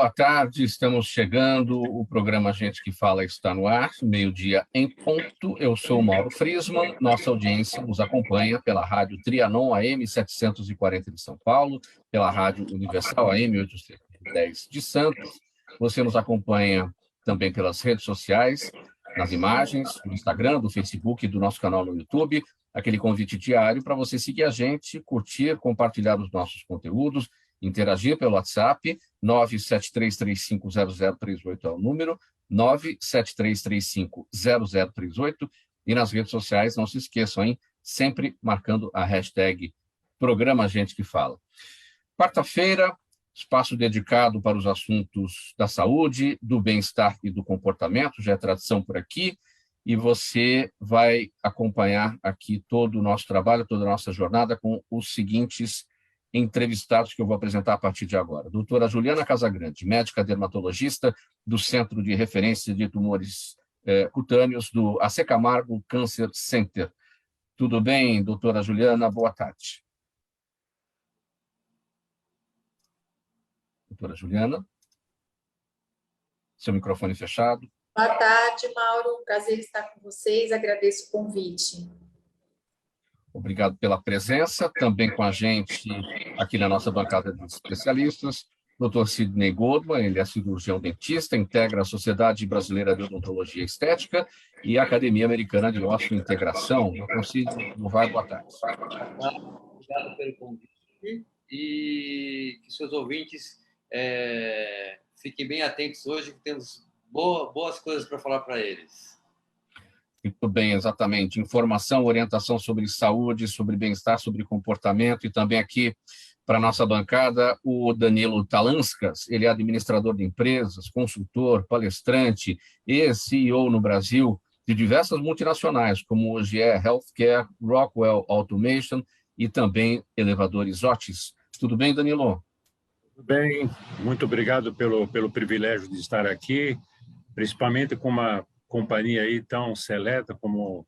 boa tarde, estamos chegando, o programa Gente que Fala está no ar, meio-dia em ponto. Eu sou o Mauro Friesman, nossa audiência nos acompanha pela Rádio Trianon AM 740 de São Paulo, pela Rádio Universal AM 810 de Santos. Você nos acompanha também pelas redes sociais, nas imagens, do Instagram, do Facebook e do nosso canal no YouTube. Aquele convite diário para você seguir a gente, curtir, compartilhar os nossos conteúdos, interagir pelo WhatsApp, 973350038 é o número, 973350038, e nas redes sociais, não se esqueçam, hein? Sempre marcando a hashtag Programa Gente que Fala. Quarta-feira, espaço dedicado para os assuntos da saúde, do bem-estar e do comportamento, já é tradição por aqui, e você vai acompanhar aqui todo o nosso trabalho, toda a nossa jornada com os seguintes entrevistados que eu vou apresentar a partir de agora. Doutora Juliana Casagrande, médica dermatologista do Centro de Referência de Tumores Cutâneos do AC Camargo Cancer Center. Tudo bem, doutora Juliana? Boa tarde. Doutora Juliana? Seu microfone fechado. Boa tarde, Mauro. Prazer estar com vocês. Agradeço o convite. Obrigado pela presença. Também com a gente aqui na nossa bancada de especialistas, Dr. Sidney Goldman, ele é cirurgião dentista, integra a Sociedade Brasileira de Odontologia Estética e a Academia Americana de Osteointegração. Dr. Sidney, boa tarde. Obrigado pelo convite e que seus ouvintes fiquem bem atentos hoje, que temos boas coisas para falar para eles. Muito bem, exatamente. Informação, orientação sobre saúde, sobre bem-estar, sobre comportamento, e também aqui para a nossa bancada o Danilo Talanskas, ele é administrador de empresas, consultor, palestrante e CEO no Brasil de diversas multinacionais, como hoje é Healthcare, Rockwell Automation e também Elevadores Otis. Tudo bem, Danilo? Tudo bem, muito obrigado pelo privilégio de estar aqui, principalmente com uma companhia aí tão seleta como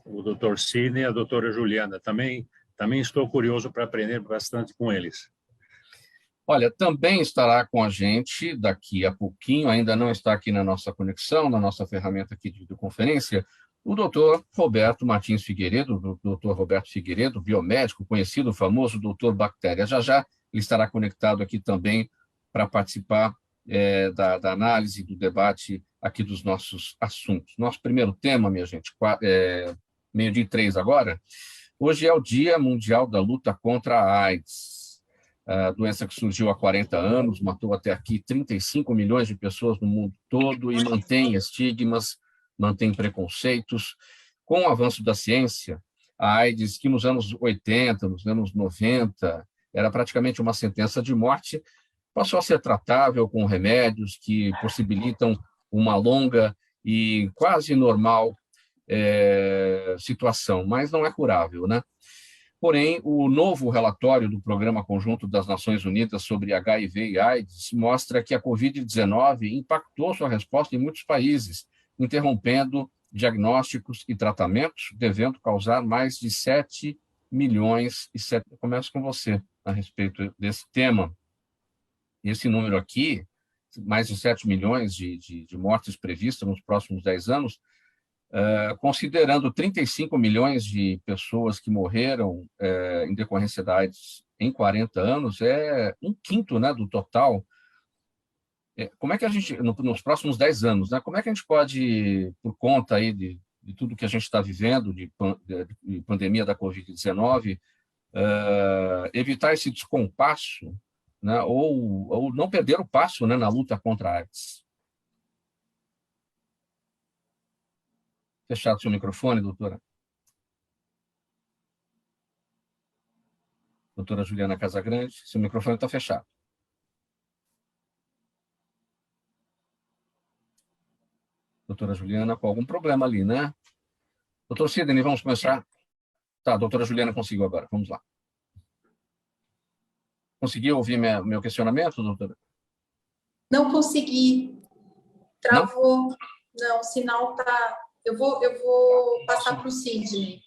o Dr. Sidney e a doutora Juliana. Também estou curioso para aprender bastante com eles. Olha, também estará com a gente daqui a pouquinho, ainda não está aqui na nossa conexão, na nossa ferramenta aqui de videoconferência, o doutor Roberto Martins Figueiredo, doutor Roberto Figueiredo, biomédico, conhecido, famoso doutor Bactéria. Já ele estará conectado aqui também para participar da análise, do debate aqui dos nossos assuntos. Nosso primeiro tema, minha gente, meio-dia e 3 agora, hoje é o Dia Mundial da Luta contra a AIDS, a doença que surgiu há 40 anos, matou até aqui 35 milhões de pessoas no mundo todo e mantém estigmas, mantém preconceitos. Com o avanço da ciência, a AIDS, que nos anos 80, nos anos 90, era praticamente uma sentença de morte, passou a ser tratável com remédios que possibilitam uma longa e quase normal situação, mas não é curável, né? Porém, o novo relatório do Programa Conjunto das Nações Unidas sobre HIV e AIDS mostra que a Covid-19 impactou sua resposta em muitos países, interrompendo diagnósticos e tratamentos, devendo causar mais de 7 milhões. Começo com você a respeito desse tema. Esse número aqui, mais de 7 milhões de mortes previstas nos próximos 10 anos, considerando 35 milhões de pessoas que morreram em decorrência da AIDS em 40 anos, é um quinto, né, do total. Como é que a gente, nos próximos 10 anos, né, como é que a gente pode, por conta aí de tudo que a gente está vivendo, de pandemia da Covid-19, evitar esse descompasso, né, ou não perder o passo, né, na luta contra a AIDS? Fechado seu microfone, doutora. Doutora Juliana Casagrande, seu microfone está fechado. Doutora Juliana, com algum problema ali, né? Doutor Sidney, vamos começar? Tá, a doutora Juliana conseguiu agora, vamos lá. Conseguiu ouvir meu questionamento, doutora? Não consegui. Travou. Não, o sinal tá... Eu vou passar para o Sidney.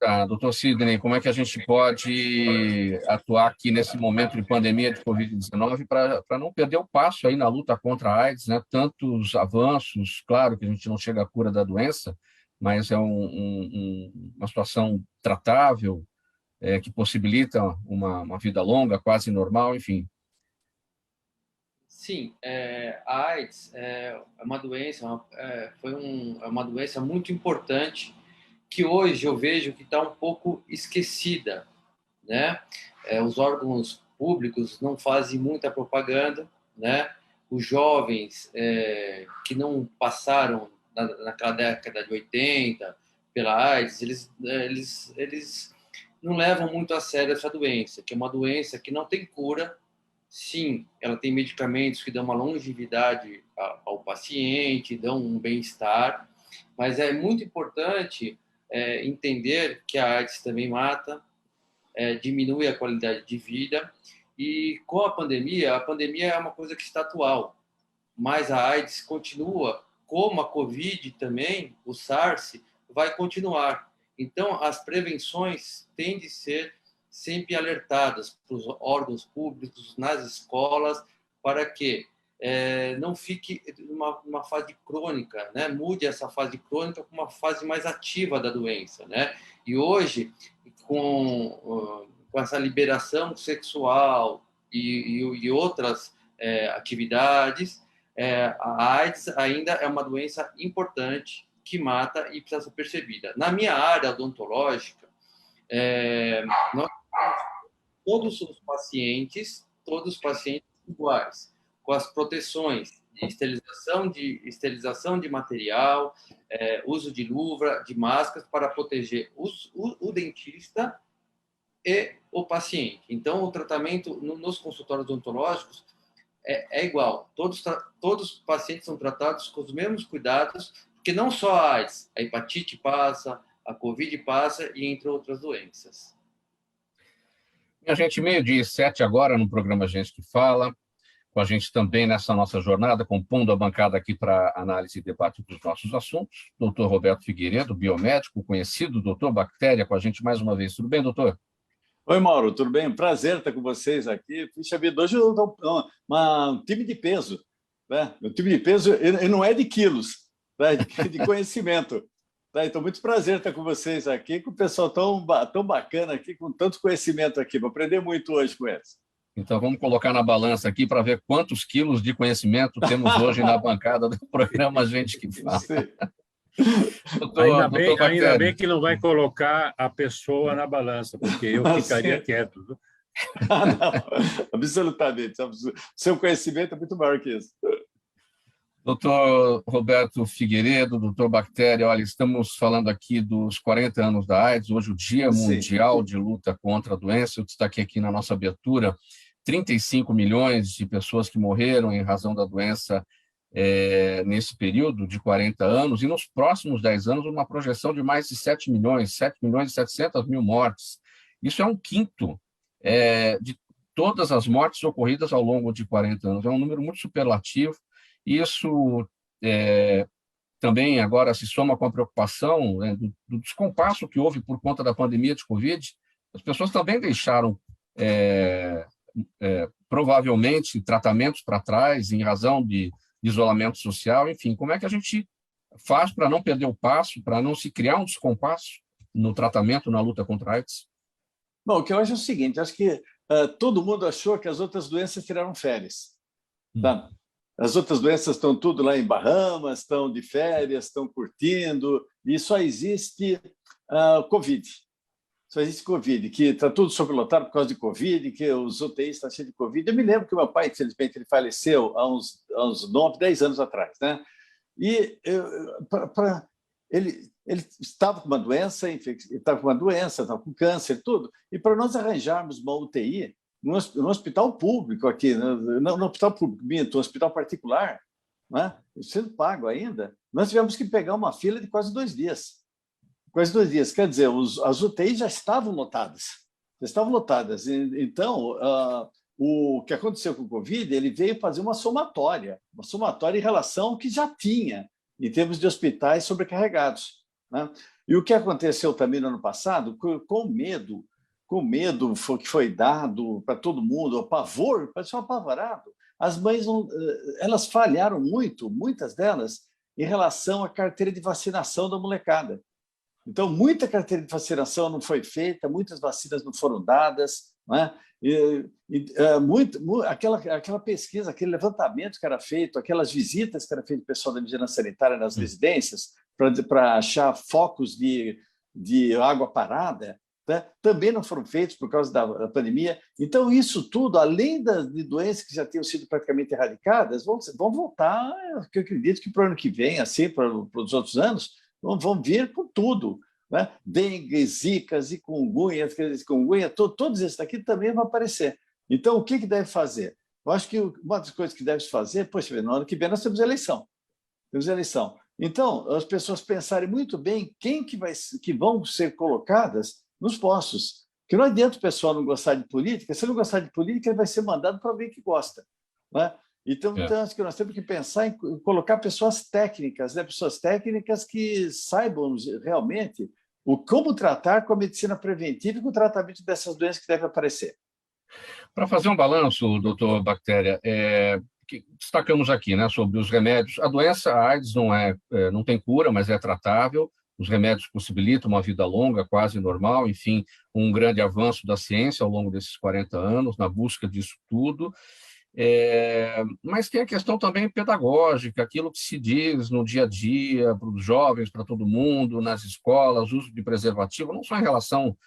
Tá, doutor Sidney, como é que a gente pode atuar aqui nesse momento de pandemia de Covid-19 para não perder o passo aí na luta contra a AIDS, né? Tantos avanços, claro que a gente não chega à cura da doença, mas é uma situação tratável, que possibilita uma vida longa, quase normal, enfim. Sim, a AIDS é uma doença, é uma doença muito importante que hoje eu vejo que está um pouco esquecida, né? Os órgãos públicos não fazem muita propaganda, né? Os jovens que não passaram naquela década de 80 pela AIDS, eles não levam muito a sério essa doença, que é uma doença que não tem cura. Sim, ela tem medicamentos que dão uma longevidade ao paciente, dão um bem-estar, mas é muito importante entender que a AIDS também mata, diminui a qualidade de vida, e com a pandemia é uma coisa que está atual, mas a AIDS continua, como a Covid também, o SARS, vai continuar. Então, as prevenções têm de ser sempre alertadas para os órgãos públicos, nas escolas, para que não fique uma fase crônica, né? Mude essa fase crônica para uma fase mais ativa da doença, né? E hoje, com essa liberação sexual e outras atividades, a AIDS ainda é uma doença importante que mata e precisa ser percebida. Na minha área odontológica, nós temos todos os pacientes iguais, com as proteções de esterilização de material, uso de luva, de máscaras para proteger o dentista e o paciente. Então, o tratamento nos consultórios odontológicos é igual. Todos os pacientes são tratados com os mesmos cuidados, porque não só a AIDS, a hepatite passa, a Covid passa, e entre outras doenças. Minha gente, 12:07 agora no programa Gente que Fala, com a gente também nessa nossa jornada, compondo a bancada aqui para análise e debate dos nossos assuntos, doutor Roberto Figueiredo, biomédico, conhecido, doutor Bactéria, com a gente mais uma vez. Tudo bem, doutor? Oi, Mauro, tudo bem? Prazer estar com vocês aqui. Puxa vida, hoje eu estou um time de peso, né? O time de peso ele não é de quilos, né? De conhecimento. Tá? Então, muito prazer estar com vocês aqui, com o pessoal tão bacana aqui, com tanto conhecimento aqui. Vou aprender muito hoje com eles. Então, vamos colocar na balança aqui para ver quantos quilos de conhecimento temos hoje na bancada do programa Gente que Fala. Ainda bem que não vai colocar a pessoa na balança, porque eu ficaria quieto. Não, absolutamente. Seu conhecimento é muito maior que isso. Doutor Roberto Figueiredo, doutor Bactéria, olha, estamos falando aqui dos 40 anos da AIDS, hoje o Dia Mundial de Luta contra a Doença. Eu destaquei aqui na nossa abertura 35 milhões de pessoas que morreram em razão da doença nesse período de 40 anos, e nos próximos 10 anos uma projeção de mais de 7 milhões e 700 mil mortes. Isso é um quinto de todas as mortes ocorridas ao longo de 40 anos. É um número muito superlativo. Isso também agora se soma com a preocupação do descompasso que houve por conta da pandemia de Covid. As pessoas também deixaram provavelmente tratamentos para trás em razão de isolamento social, enfim. Como é que a gente faz para não perder o passo, para não se criar um descompasso no tratamento, na luta contra a AIDS? Bom, o que eu acho é o seguinte, acho que todo mundo achou que as outras doenças tiraram férias. Tá? As outras doenças estão tudo lá em Bahamas, estão de férias, estão curtindo, e só existe Covid. Só existe Covid, que está tudo sobrelotado por causa de Covid, que os UTIs estão cheios de Covid. Eu me lembro que meu pai, infelizmente, ele faleceu há uns 9, 10 anos atrás, né? E ele estava com uma doença, estava com câncer, tudo, e para nós arranjarmos uma UTI no hospital público aqui, no hospital público, no hospital particular, né? Sendo pago ainda, nós tivemos que pegar uma fila de quase 2 dias. Quase 2 dias. Quer dizer, as UTIs já estavam lotadas. Então, o que aconteceu com o Covid, ele veio fazer uma somatória em relação ao que já tinha em termos de hospitais sobrecarregados, né? E o que aconteceu também no ano passado, com medo que foi dado para todo mundo, o pavor, o pessoal apavorado, as mães elas falharam muito, muitas delas, em relação à carteira de vacinação da molecada. Então, muita carteira de vacinação não foi feita, muitas vacinas não foram dadas, né? Aquela pesquisa, aquele levantamento que era feito, aquelas visitas que era feito o pessoal da vigilância sanitária nas residências para achar focos de água parada, né? Também não foram feitos por causa da pandemia. Então, isso tudo, além de doenças que já tinham sido praticamente erradicadas, vão voltar, que eu acredito que para o ano que vem, assim, para os outros anos, vão vir com tudo. Né? Dengue, zika, zikungunya, todos esses daqui também vão aparecer. Então, o que deve fazer? Eu acho que uma das coisas que deve se fazer, poxa, no ano que vem nós temos eleição. Então, as pessoas pensarem muito bem quem que vão ser colocadas nos postos. Que não adianta o pessoal não gostar de política, se não gostar de política, ele vai ser mandado para alguém que gosta. Né? Então, acho que nós temos que pensar em colocar pessoas técnicas, né? Pessoas técnicas que saibam realmente como tratar com a medicina preventiva e com o tratamento dessas doenças que devem aparecer. Para fazer um balanço, doutor Bactéria, que destacamos aqui, né, sobre os remédios. A doença a AIDS não tem cura, mas é tratável. Os remédios possibilitam uma vida longa, quase normal, enfim, um grande avanço da ciência ao longo desses 40 anos, na busca disso tudo. Mas tem a questão também pedagógica, aquilo que se diz no dia a dia, para os jovens, para todo mundo, nas escolas, uso de preservativo, não só em relação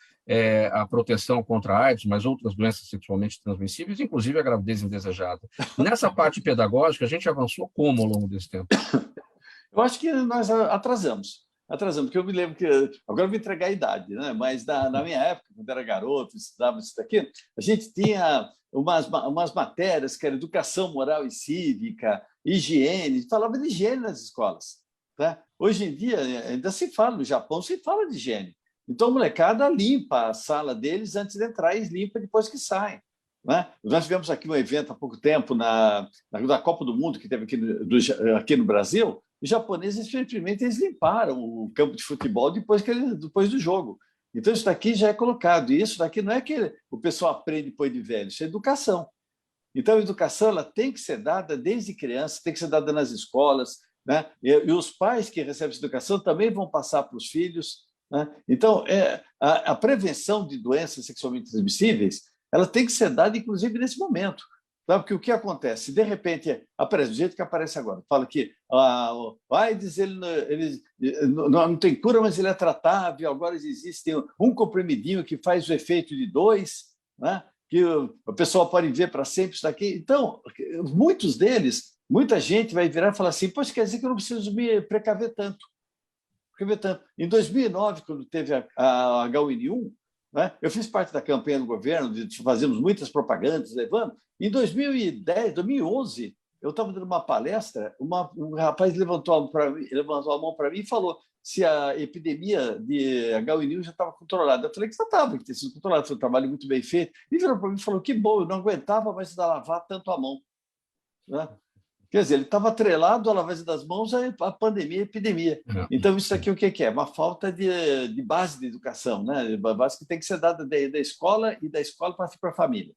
à proteção contra a AIDS, mas outras doenças sexualmente transmissíveis, inclusive a gravidez indesejada. Nessa parte pedagógica, a gente avançou como ao longo desse tempo? Eu acho que nós atrasamos, porque eu me lembro que... Agora eu vou entregar a idade, né? Mas na minha época, quando era garoto, estudava isso daqui, a gente tinha umas matérias que eram educação moral e cívica, higiene, falava de higiene nas escolas. Tá? Hoje em dia, ainda se fala, no Japão se fala de higiene. Então, a molecada limpa a sala deles antes de entrar e limpa depois que saem. Né? Nós tivemos aqui um evento há pouco tempo, na Copa do Mundo, que teve aqui no Brasil. Os japoneses, simplesmente, eles limparam o campo de futebol depois do jogo. Então, isso daqui já é colocado. E isso daqui não é que o pessoal aprende depois de velho, isso é educação. Então, a educação ela tem que ser dada desde criança, tem que ser dada nas escolas, né? E os pais que recebem essa educação também vão passar para os filhos. Né? Então, a prevenção de doenças sexualmente transmissíveis ela tem que ser dada, inclusive, nesse momento. Tá? Porque o que acontece? De repente, aparece do jeito que aparece agora. Fala que o AIDS ele não tem cura, mas ele é tratável. Agora existe um comprimidinho que faz o efeito de 2, né? Que o pessoal pode ver para sempre isso daqui. Então, muitos deles, muita gente vai virar e falar assim, poxa, quer dizer que eu não preciso me precaver tanto. Em 2009, quando teve a H1N1, né, eu fiz parte da campanha do governo, fazemos muitas propagandas, levando. Em 2010, 2011, eu estava dando uma palestra, um rapaz levantou a mão para mim e falou se a epidemia de H1N1 já estava controlada. Eu falei que já estava, que tinha sido controlado, foi um trabalho muito bem feito. E virou para mim e falou que bom, eu não aguentava mais lavar tanto a mão. Né? Quer dizer, ele estava atrelado à lavagem das mãos à pandemia, à epidemia. Então, isso aqui o que é? Uma falta de base de educação, né? Base que tem que ser dada da escola e da escola para a família.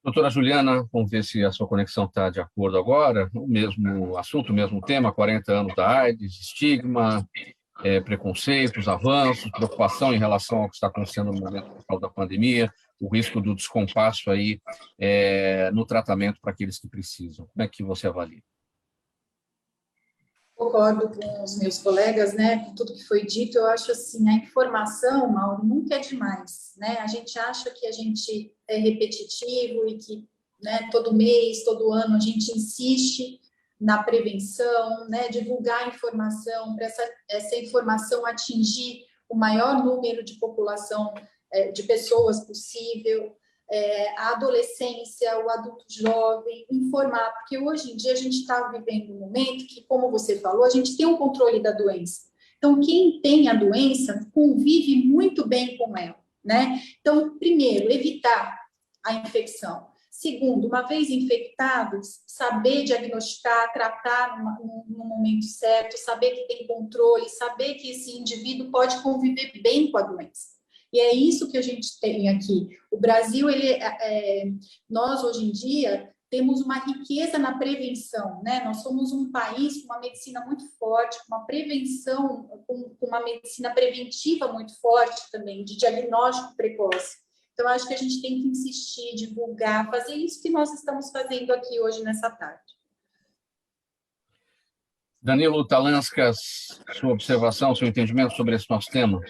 Doutora Juliana, vamos ver se a sua conexão está de acordo agora. O mesmo assunto, o mesmo tema, 40 anos da AIDS, estigma, preconceitos, avanços, preocupação em relação ao que está acontecendo no momento por causa da pandemia, o risco do descompasso aí no tratamento para aqueles que precisam. Como é que você avalia? Concordo com os meus colegas, né, com tudo que foi dito. Eu acho assim, a informação, Mauro, nunca é demais, né? A gente acha que a gente é repetitivo e que, né, todo mês, todo ano, a gente insiste na prevenção, né, divulgar a informação, para essa informação atingir o maior número de população, de pessoas possível, a adolescência, o adulto jovem, informar, porque hoje em dia a gente está vivendo um momento que, como você falou, a gente tem um controle da doença. Então, quem tem a doença convive muito bem com ela, né? Então, primeiro, evitar a infecção. Segundo, uma vez infectados, saber diagnosticar, tratar no momento certo, saber que tem controle, saber que esse indivíduo pode conviver bem com a doença. E é isso que a gente tem aqui. O Brasil, nós hoje em dia temos uma riqueza na prevenção, né? Nós somos um país com uma medicina muito forte, com uma prevenção, com uma medicina preventiva muito forte também, de diagnóstico precoce. Então, acho que a gente tem que insistir, divulgar, fazer isso que nós estamos fazendo aqui hoje nessa tarde. Danilo Talanskas, sua observação, seu entendimento sobre esse nosso tema?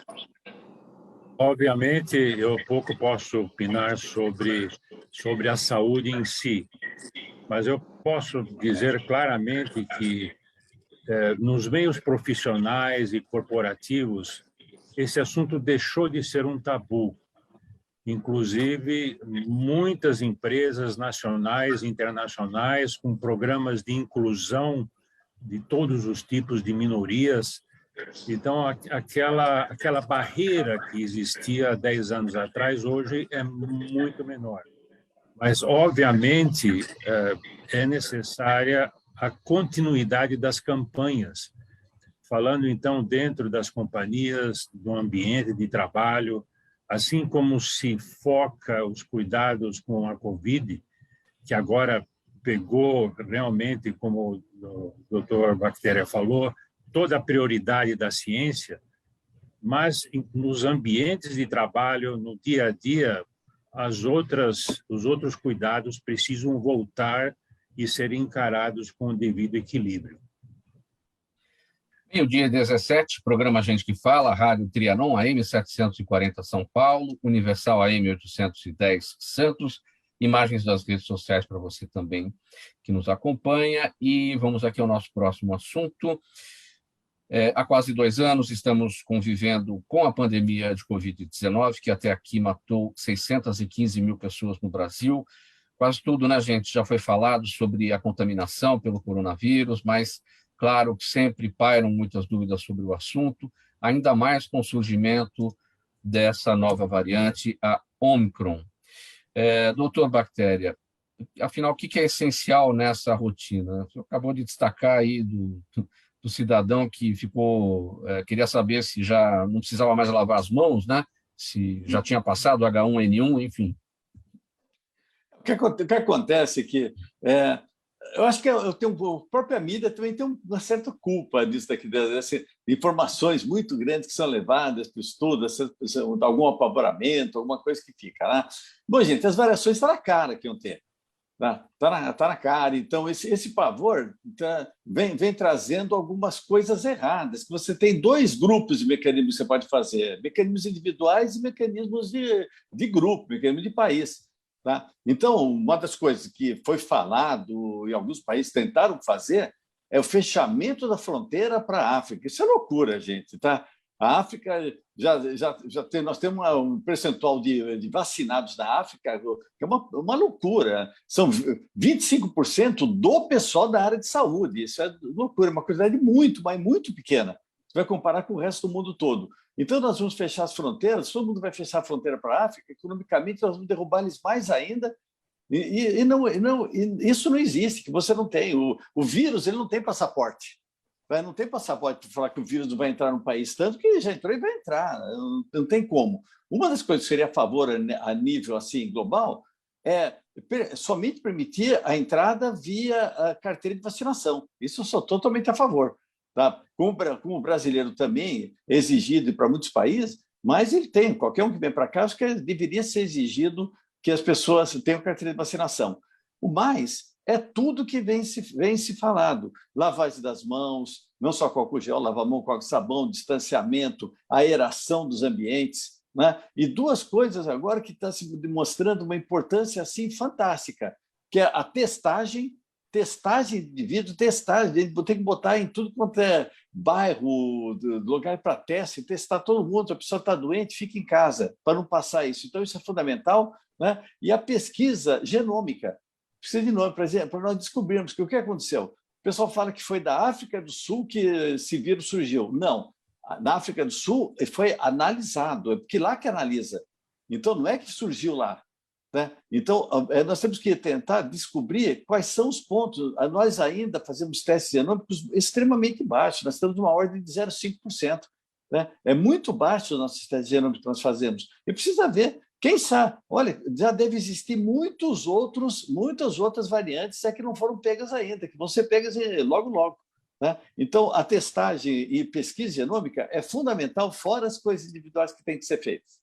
Obviamente, eu pouco posso opinar sobre a saúde em si, mas eu posso dizer claramente que nos meios profissionais e corporativos, esse assunto deixou de ser um tabu. Inclusive, muitas empresas nacionais e internacionais com programas de inclusão de todos os tipos de minorias. Então, aquela barreira que existia há 10 anos atrás, hoje é muito menor. Mas, obviamente, é necessária a continuidade das campanhas. Falando, então, dentro das companhias, do ambiente de trabalho, assim como se foca os cuidados com a Covid, que agora pegou realmente, como o doutor Bactéria falou, toda a prioridade da ciência, mas nos ambientes de trabalho, no dia a dia, os outros cuidados precisam voltar e serem encarados com o devido equilíbrio. Meio-dia 17, programa Gente que Fala, Rádio Trianon, AM 740 São Paulo, Universal AM 810 Santos, imagens das redes sociais para você também que nos acompanha. E vamos aqui ao nosso próximo assunto. Há quase 2 anos estamos convivendo com a pandemia de Covid-19, que até aqui matou 615 mil pessoas no Brasil. Quase tudo, né, gente? Já foi falado sobre a contaminação pelo coronavírus, mas claro que sempre pairam muitas dúvidas sobre o assunto, ainda mais com o surgimento dessa nova variante, a Omicron. Doutor Bactéria, afinal, o que é essencial nessa rotina? Você acabou de destacar aí do cidadão que queria saber se já não precisava mais lavar as mãos, né? Se já tinha passado H1N1, enfim. O que acontece é que eu acho que a própria mídia também tem uma certa culpa disso daqui, dessas informações muito grandes que são levadas para o estudo, algum apavoramento, alguma coisa que fica lá. Bom, gente, as variações estão na cara que não tem. Tá na cara. Então, esse pavor vem trazendo algumas coisas erradas. Você tem 2 grupos de mecanismos que você pode fazer, mecanismos individuais e mecanismos de grupo, mecanismos de país. Tá? Então, uma das coisas que foi falado e alguns países tentaram fazer é o fechamento da fronteira para a África. Isso é loucura, gente. Tá? A África nós temos um percentual de vacinados na África que é uma loucura. São 25% do pessoal da área de saúde. Isso é loucura, uma quantidade muito, mas muito pequena. Você vai comparar com o resto do mundo todo. Então, nós vamos fechar as fronteiras, todo mundo vai fechar a fronteira para a África, economicamente nós vamos derrubar eles mais ainda, e isso não existe, que você não tem. O vírus ele não tem passaporte. Não tem passaporte para falar que o vírus não vai entrar no país, tanto que já entrou e vai entrar, não tem como. Uma das coisas que seria a favor a nível assim, global é somente permitir a entrada via a carteira de vacinação. Isso eu sou totalmente a favor. Tá? Como o brasileiro também é exigido para muitos países, mas ele tem, qualquer um que vem para cá, acho que deveria ser exigido que as pessoas tenham carteira de vacinação. O mais é tudo que vem se falado, lavagem das mãos, não só com álcool gel, lavar a mão com água e sabão, distanciamento, aeração dos ambientes, né? E 2 coisas agora que estão se demonstrando uma importância assim fantástica, que é a testagem de indivíduo, testagem, tem que botar em tudo quanto é bairro, lugar para teste, testar todo mundo, a pessoa está doente, fica em casa, para não passar isso. Então, isso é fundamental, né? E a pesquisa genômica, precisa de nome, para nós descobrirmos que o que aconteceu. O pessoal fala que foi da África do Sul que esse vírus surgiu. Não, na África do Sul foi analisado, é porque lá que analisa. Então, não é que surgiu lá. né? Então, nós temos que tentar descobrir quais são os pontos. Nós ainda fazemos testes genômicos extremamente baixos, nós estamos numa ordem de 0,5%. Né? É muito baixo os nossos testes genômicos que nós fazemos. E precisa ver, quem sabe, olha, já deve existir muitas outras variantes que não foram pegas ainda, que vão ser pegas logo, logo. Né? Então, a testagem e pesquisa genômica é fundamental, fora as coisas individuais que têm que ser feitas.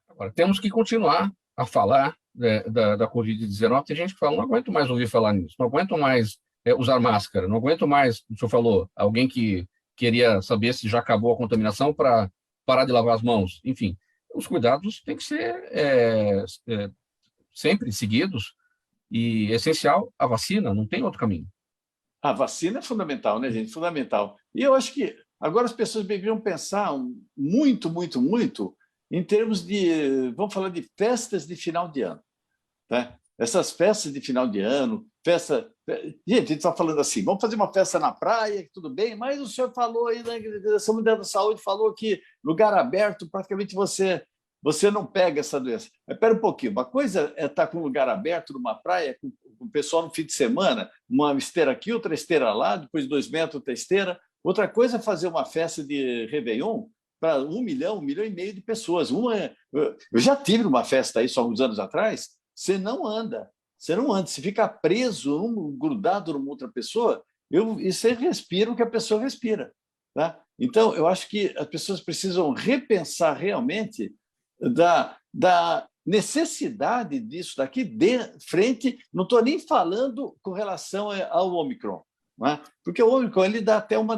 Agora, temos que continuar a falar da Covid-19. Tem gente que fala, não aguento mais ouvir falar nisso, não aguento mais usar máscara, não aguento mais, o senhor falou, alguém que queria saber se já acabou a contaminação para parar de lavar as mãos. Enfim, os cuidados têm que ser sempre seguidos e essencial a vacina, não tem outro caminho. A vacina é fundamental, né, gente? Fundamental. E eu acho que agora as pessoas deveriam pensar muito, muito, muito em termos de, vamos falar de festas de final de ano. Né? Essas festas de final de ano, Gente, a gente está falando assim, vamos fazer uma festa na praia, tudo bem, mas o senhor falou aí, na Direção Mundial da Saúde falou que lugar aberto, praticamente você não pega essa doença. Mas espera um pouquinho, uma coisa é estar com um lugar aberto, numa praia, com o pessoal no fim de semana, uma esteira aqui, outra esteira lá, depois 2 metros, outra esteira. Outra coisa é fazer uma festa de Réveillon para 1 milhão, 1,5 milhão de pessoas. Eu já tive uma festa aí, só uns anos atrás, você não anda, se fica preso, grudado numa outra pessoa, e você respira o que a pessoa respira. Tá? Então, eu acho que as pessoas precisam repensar realmente da necessidade disso daqui de frente, não estou nem falando com relação ao Omicron, não é? Porque o Omicron ele dá até uma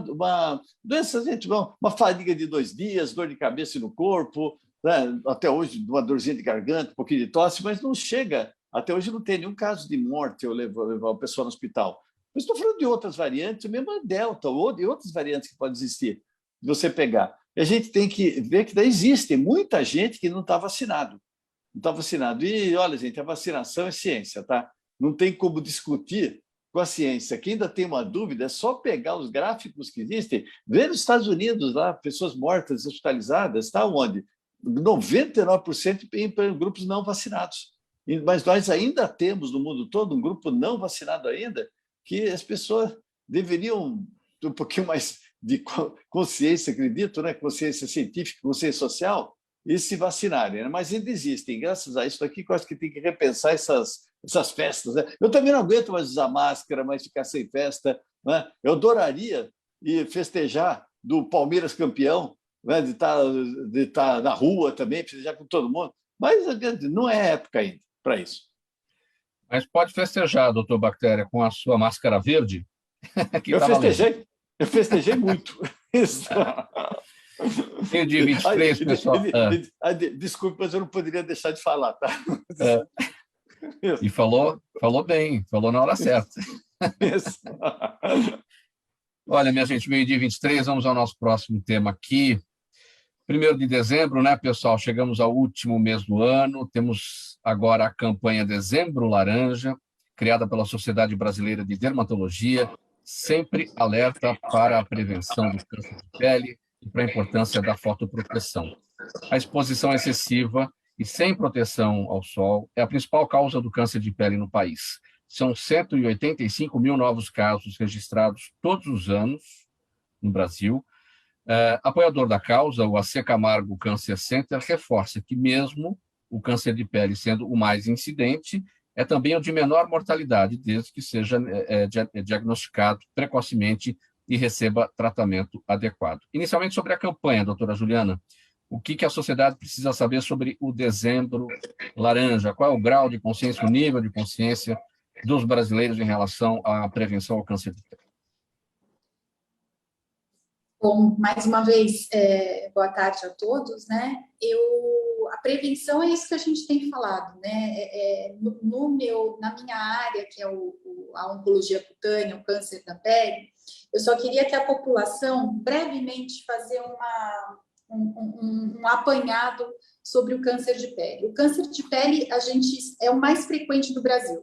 doença, gente, uma fadiga de 2 dias, dor de cabeça no corpo, né? Até hoje uma dorzinha de garganta, um pouquinho de tosse, mas não chega, até hoje não tem nenhum caso de morte eu levar a pessoa no hospital. Mas estou falando de outras variantes, mesmo a Delta, ou de outras variantes que podem existir, de você pegar. E a gente tem que ver que existe muita gente que não está vacinado. Não está vacinado. E, olha, gente, a vacinação é ciência, tá? Não tem como discutir com a ciência. Quem ainda tem uma dúvida é só pegar os gráficos que existem, ver nos Estados Unidos, lá, pessoas mortas, hospitalizadas, está onde? 99% em grupos não vacinados. Mas nós ainda temos, no mundo todo, um grupo não vacinado ainda, que as pessoas deveriam ter um pouquinho mais de consciência, acredito, né? Consciência científica, consciência social, e se vacinarem. Né? Mas ainda existem, graças a isso aqui, que eu acho que tem que repensar essas festas. Né? Eu também não aguento mais usar máscara, mais ficar sem festa. Né? Eu adoraria ir festejar do Palmeiras campeão, né? de estar na rua também, festejar com todo mundo, mas não é época ainda para isso. Mas pode festejar, doutor Bactéria, com a sua máscara verde? Eu festejei muito. Tem o dia 23, pessoal. Desculpe, mas eu não poderia deixar de falar, tá? E falou bem, falou na hora certa. Isso. Olha, minha gente, meio-dia 23, vamos ao nosso próximo tema aqui. 1º de dezembro, né, pessoal? Chegamos ao último mês do ano. Temos agora a campanha Dezembro Laranja, criada pela Sociedade Brasileira de Dermatologia, sempre alerta para a prevenção do câncer de pele e para a importância da fotoproteção. A exposição excessiva e sem proteção ao sol é a principal causa do câncer de pele no país. São 185 mil novos casos registrados todos os anos no Brasil. Apoiador da causa, o AC Camargo Cancer Center reforça que mesmo o câncer de pele sendo o mais incidente, é também o de menor mortalidade, desde que seja diagnosticado precocemente e receba tratamento adequado. Inicialmente, sobre a campanha, doutora Juliana, o que a sociedade precisa saber sobre o Dezembro Laranja? Qual é o grau de consciência, o nível de consciência dos brasileiros em relação à prevenção ao câncer de pele? Bom, mais uma vez, boa tarde a todos, né? A prevenção é isso que a gente tem falado, né? Na minha área, que é a oncologia cutânea, o câncer da pele, eu só queria que a população, brevemente, fazer um apanhado sobre o câncer de pele. O câncer de pele, é o mais frequente no Brasil,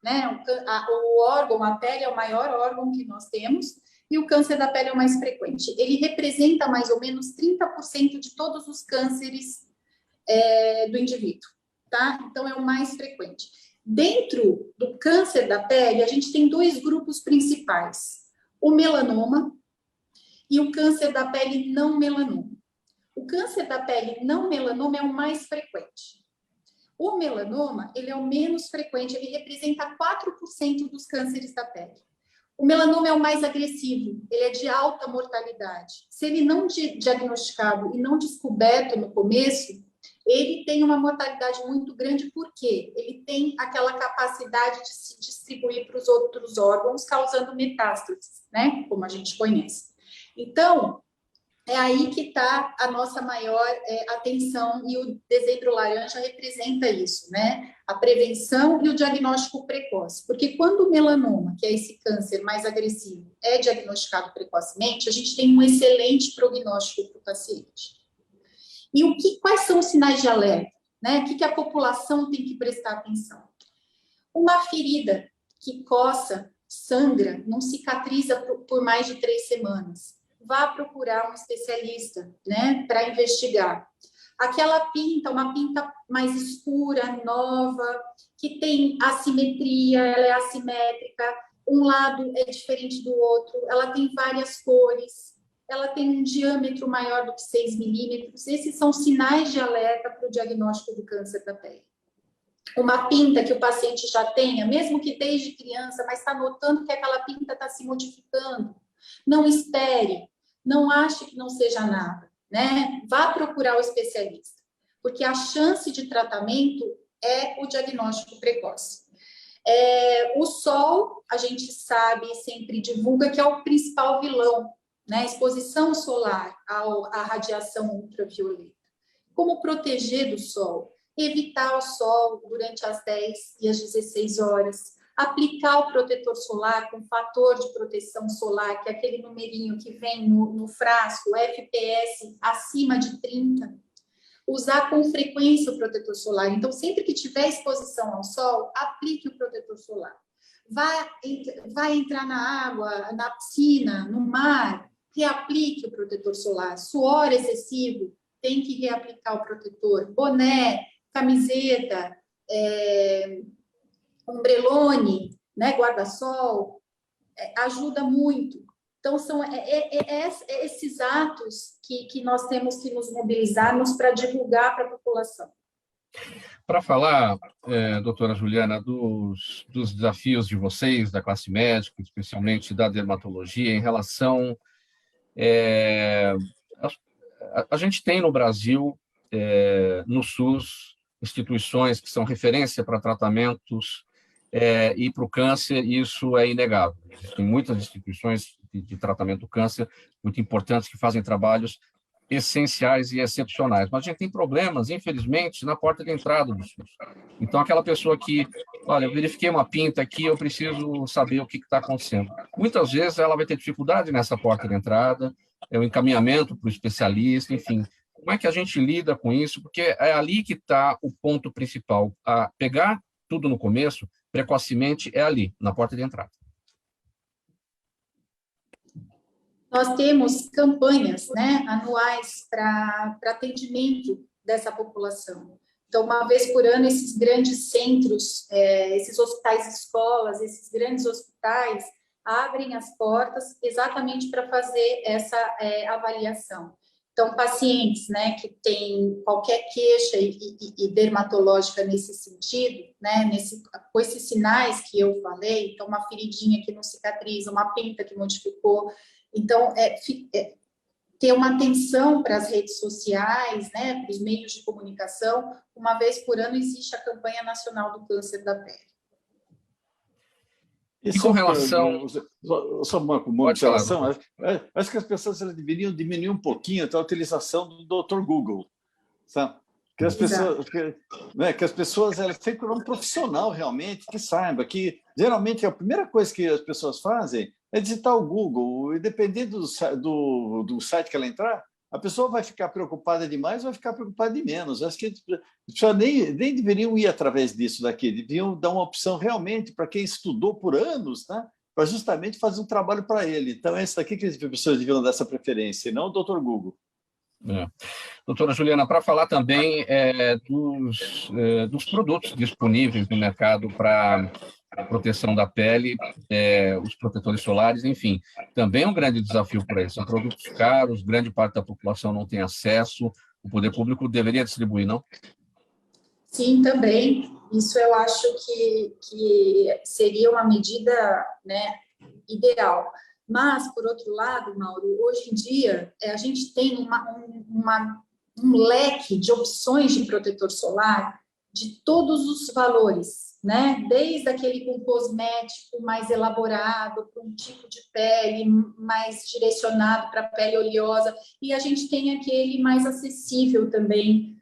né? O órgão, a pele, é o maior órgão que nós temos, e o câncer da pele é o mais frequente. Ele representa mais ou menos 30% de todos os cânceres do indivíduo. tá? Então, é o mais frequente. Dentro do câncer da pele, a gente tem dois grupos principais: o melanoma e o câncer da pele não melanoma. O câncer da pele não melanoma é o mais frequente. O melanoma, ele é o menos frequente, ele representa 4% dos cânceres da pele. O melanoma é o mais agressivo, ele é de alta mortalidade. Se ele não diagnosticado e não descoberto no começo, ele tem uma mortalidade muito grande, porque ele tem aquela capacidade de se distribuir para os outros órgãos, causando metástases, né? Como a gente conhece. Então, é aí que está a nossa maior atenção, e o Dezembro Laranja representa isso, né? A prevenção e o diagnóstico precoce. Porque quando o melanoma, que é esse câncer mais agressivo, é diagnosticado precocemente, a gente tem um excelente prognóstico para o paciente. E quais são os sinais de alerta, né? O que a população tem que prestar atenção? Uma ferida que coça, sangra, não cicatriza por mais de 3 semanas. Vá procurar um especialista, né, para investigar. Aquela pinta, uma pinta mais escura, nova, que tem assimetria, ela é assimétrica, um lado é diferente do outro, ela tem várias cores, ela tem um diâmetro maior do que 6 milímetros. Esses são sinais de alerta para o diagnóstico do câncer da pele. Uma pinta que o paciente já tenha, mesmo que desde criança, mas está notando que aquela pinta está se modificando. Não espere, não ache que não seja nada, né? Vá procurar o especialista, porque a chance de tratamento é o diagnóstico precoce. O sol, a gente sabe, sempre divulga que é o principal vilão, né? Exposição solar à radiação ultravioleta. Como proteger do sol? Evitar o sol durante as 10 e as 16 horas, aplicar o protetor solar com fator de proteção solar, que é aquele numerinho que vem no frasco, FPS acima de 30, usar com frequência o protetor solar. Então, sempre que tiver exposição ao sol, aplique o protetor solar. Vai entrar na água, na piscina, no mar, reaplique o protetor solar. Suor excessivo, tem que reaplicar o protetor. Boné, camiseta, ombrelone, né, guarda-sol, ajuda muito. Então, são esses atos que nós temos que nos mobilizarmos para divulgar para a população. Para falar, doutora Juliana, dos desafios de vocês, da classe médica, especialmente da dermatologia, em relação... a gente tem no Brasil, no SUS, instituições que são referência para tratamentos e para o câncer, isso é inegável. Existem muitas instituições de tratamento do câncer muito importantes que fazem trabalhos essenciais e excepcionais, mas a gente tem problemas, infelizmente, na porta de entrada do SUS. Então, aquela pessoa que, olha, eu verifiquei uma pinta aqui, eu preciso saber o que está acontecendo. Muitas vezes ela vai ter dificuldade nessa porta de entrada, o encaminhamento para o especialista, enfim. Como é que a gente lida com isso? Porque é ali que está o ponto principal. Pegar tudo no começo, precocemente, é ali, na porta de entrada. Nós temos campanhas, né, anuais para atendimento dessa população. Então, uma vez por ano, esses grandes centros, esses hospitais escolas, esses grandes hospitais abrem as portas exatamente para fazer essa avaliação. Então, pacientes, né, que têm qualquer queixa e dermatológica nesse sentido, né, com esses sinais que eu falei, então uma feridinha que não cicatriza, uma pinta que modificou, então ter uma atenção para as redes sociais, né, para os meios de comunicação. Uma vez por ano existe a campanha nacional do câncer da pele. E com relação... Só uma observação, acho que as pessoas deveriam diminuir um pouquinho a utilização do Dr. Google, sabe? Que as pessoas elas têm que ter um profissional realmente que saiba que, geralmente, a primeira coisa que as pessoas fazem é digitar o Google, e dependendo do site que ela entrar, a pessoa vai ficar preocupada demais ou vai ficar preocupada de menos. Acho que nem deveriam ir através disso daqui, deviam dar uma opção realmente para quem estudou por anos, tá? Para justamente fazer um trabalho para ele. Então, é isso daqui que as pessoas deviam dar essa preferência, e não o Dr. Google. Doutora Juliana, para falar também dos produtos disponíveis no mercado para a proteção da pele, os protetores solares, enfim, também é um grande desafio para eles. São produtos caros, grande parte da população não tem acesso, o poder público deveria distribuir, não? Sim, também. Isso eu acho que seria uma medida, né, ideal. Mas, por outro lado, Mauro, hoje em dia, a gente tem um leque de opções de protetor solar de todos os valores, né? Desde aquele com cosmético mais elaborado, para um tipo de pele mais direcionado para a pele oleosa, e a gente tem aquele mais acessível também,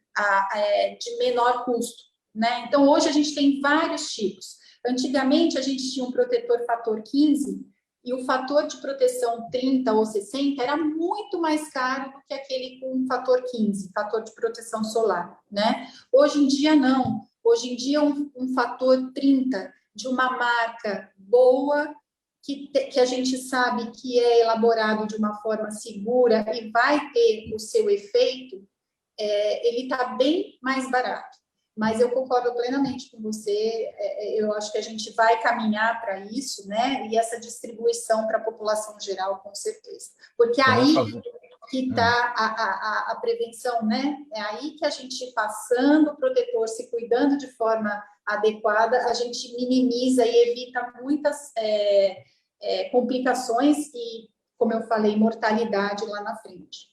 de menor custo, né? Então, hoje a gente tem vários tipos. Antigamente, a gente tinha um protetor fator 15, e o fator de proteção 30 ou 60 era muito mais caro do que aquele com fator 15, fator de proteção solar, né? Hoje em dia, não. Hoje em dia, um fator 30 de uma marca boa, que a gente sabe que é elaborado de uma forma segura e vai ter o seu efeito, ele está bem mais barato. Mas eu concordo plenamente com você, eu acho que a gente vai caminhar para isso, né? E essa distribuição para a população geral, com certeza. Porque aí que está a prevenção, né? É aí que a gente, passando o protetor, se cuidando de forma adequada, a gente minimiza e evita muitas complicações e, como eu falei, mortalidade lá na frente.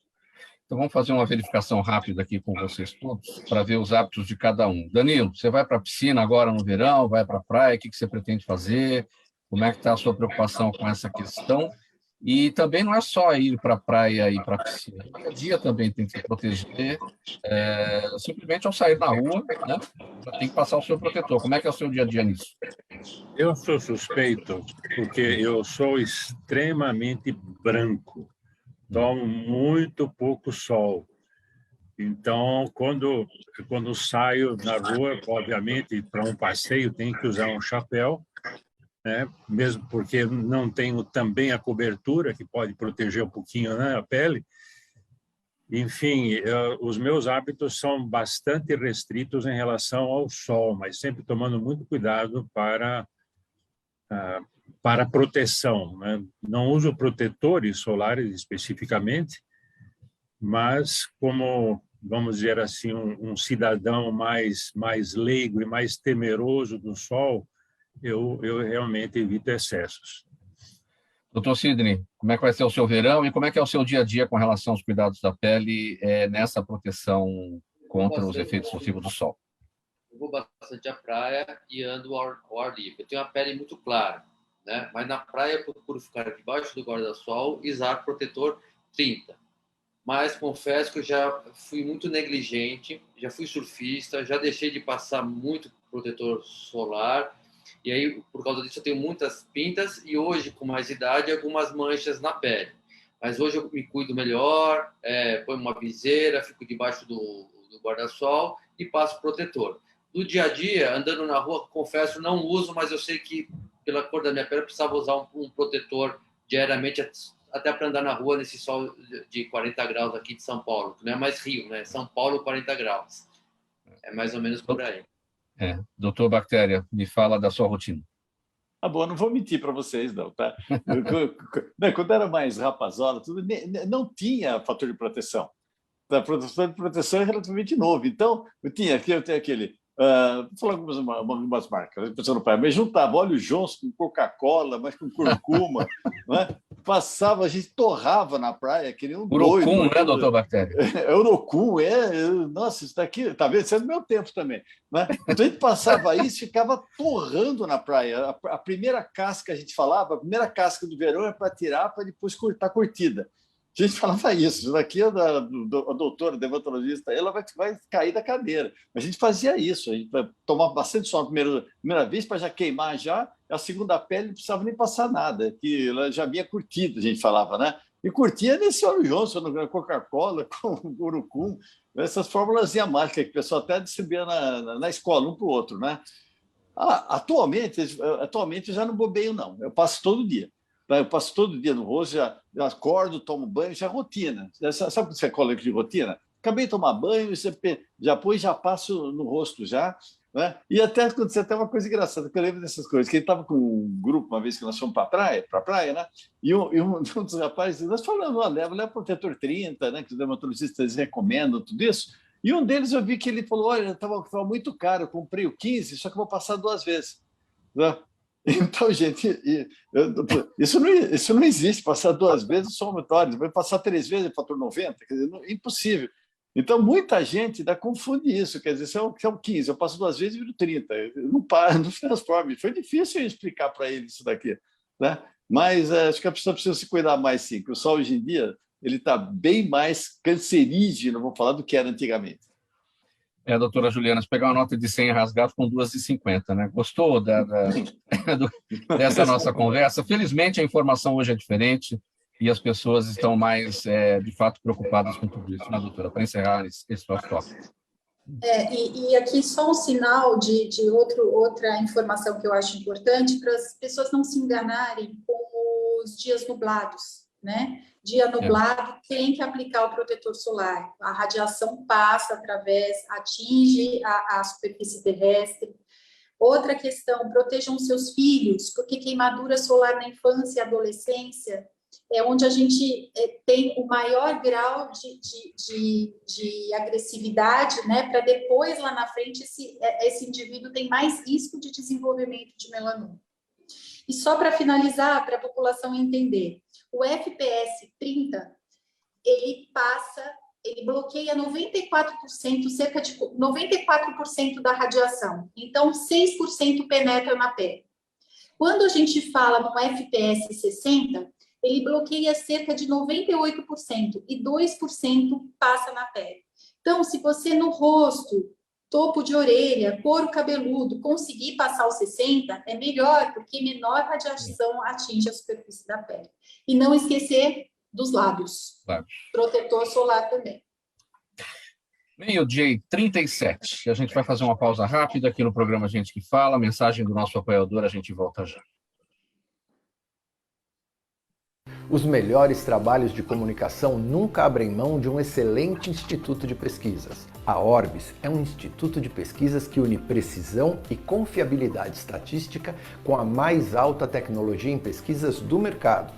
Então, vamos fazer uma verificação rápida aqui com vocês todos, para ver os hábitos de cada um. Danilo, você vai para a piscina agora no verão, vai para a praia, o que você pretende fazer? Como é que está a sua preocupação com essa questão? E também não é só ir para a praia e para a piscina. No dia a dia também tem que se proteger, simplesmente ao sair na rua, né? Tem que passar o seu protetor. Como é que é o seu dia a dia nisso? Eu sou suspeito porque eu sou extremamente branco. Tomo muito pouco sol. Então, quando saio na rua, obviamente, para um passeio, tenho que usar um chapéu, né? Mesmo porque não tenho também a cobertura, que pode proteger um pouquinho, né, a pele. Enfim, os meus hábitos são bastante restritos em relação ao sol, mas sempre tomando muito cuidado para proteção, né? Não uso protetores solares especificamente, mas como, vamos dizer assim, um cidadão mais leigo e mais temeroso do sol, eu realmente evito excessos. Doutor Sidney, como é que vai ser o seu verão e como é que é o seu dia a dia com relação aos cuidados da pele nessa proteção contra os efeitos nocivos do sol? Eu vou bastante à praia e ando ao ar livre. Eu tenho uma pele muito clara, né? Mas na praia eu procuro ficar debaixo do guarda-sol e usar protetor 30. Mas confesso que eu já fui muito negligente, já fui surfista, já deixei de passar muito protetor solar, e aí por causa disso eu tenho muitas pintas e hoje, com mais idade, algumas manchas na pele. Mas hoje eu me cuido melhor, ponho uma viseira, fico debaixo do guarda-sol e passo protetor. No dia a dia, andando na rua, confesso, não uso, mas eu sei que pela cor da minha pele, eu precisava usar um protetor diariamente, até para andar na rua nesse sol de 40 graus aqui de São Paulo, que não é mais Rio, né? São Paulo, 40 graus. É mais ou menos por aí. Doutor Bactéria, me fala da sua rotina. Bom, não vou mentir para vocês, não, tá? Quando era mais rapazola, não tinha fator de proteção. A fator de proteção é relativamente novo. Então, eu tenho aquele... vou falar algumas marcas, mas juntava óleo Johnson com Coca-Cola, mas com curcuma, né? Passava, a gente torrava na praia, que nem um doido. Urucum, né, doutor Bactéria? Urucum, nossa, isso daqui, tá vendo? Isso é do meu tempo também, né? Então a gente passava isso, ficava torrando na praia. A primeira casca, a gente falava, a primeira casca do verão é para tirar, para depois estar curtida. A gente falava isso daqui a doutora dermatologista, ela vai cair da cadeira. A gente fazia isso, a gente tomava bastante sol na primeira vez para já queimar já, a segunda pele não precisava nem passar nada, que ela já vinha curtida, a gente falava, né? E curtia nesse óleo Johnson, na Coca-Cola, com urucum, essas fórmulas mágicas que o pessoal até distribuía na escola, um para o outro, né? Atualmente já não bobeio, não. Eu passo todo dia. Eu passo todo dia no rosto, já acordo, tomo banho, já rotina. Sabe quando você coloca de rotina? Acabei de tomar banho, você já passo no rosto já. Né? E até aconteceu até uma coisa engraçada, que eu lembro dessas coisas, que ele estava com um grupo, uma vez que nós fomos para a praia, né? E um dos rapazes, nós falamos, leva protetor 30, né? Que os dermatologistas recomendam, tudo isso. E um deles eu vi que ele falou, olha, estava muito caro, eu comprei o 15, só que vou passar 2 vezes. Né? Então, gente, isso não existe, passar 2 vezes somatórios, vai passar 3 vezes é fator 90, quer dizer, é impossível. Então, muita gente confunde isso, quer dizer, se é o 15, eu passo 2 vezes e viro 30, não transforma. Foi difícil eu explicar para ele isso daqui, né? Mas acho que a pessoa precisa se cuidar mais, sim, que o sol hoje em dia ele está bem mais cancerígeno, vou falar, do que era antigamente. Doutora Juliana, se pegar uma nota de 100 rasgado com 2,50, né? Gostou dessa nossa conversa? Felizmente, a informação hoje é diferente e as pessoas estão mais, de fato, preocupadas com tudo isso, né, doutora? Para encerrar esse nosso tópico. E aqui só um sinal de outra informação que eu acho importante para as pessoas não se enganarem com os dias nublados, né? Dia nublado tem que aplicar o protetor solar. A radiação passa atinge a superfície terrestre. Outra questão, protejam seus filhos, porque queimadura solar na infância e adolescência é onde a gente tem o maior grau de agressividade, né? Para depois, lá na frente, esse indivíduo tem mais risco de desenvolvimento de melanoma. E só para finalizar, para a população entender, o FPS 30, ele bloqueia 94%, cerca de 94% da radiação. Então, 6% penetra na pele. Quando a gente fala no FPS 60, ele bloqueia cerca de 98% e 2% passa na pele. Então, se você no rosto, topo de orelha, couro cabeludo, conseguir passar os 60, é melhor, porque menor radiação atinge a superfície da pele. E não esquecer dos lábios. Protetor solar também. 12h37. A gente vai fazer uma pausa rápida aqui no programa Gente que Fala. Mensagem do nosso apoiador, a gente volta já. Os melhores trabalhos de comunicação nunca abrem mão de um excelente instituto de pesquisas. A Orbis é um instituto de pesquisas que une precisão e confiabilidade estatística com a mais alta tecnologia em pesquisas do mercado.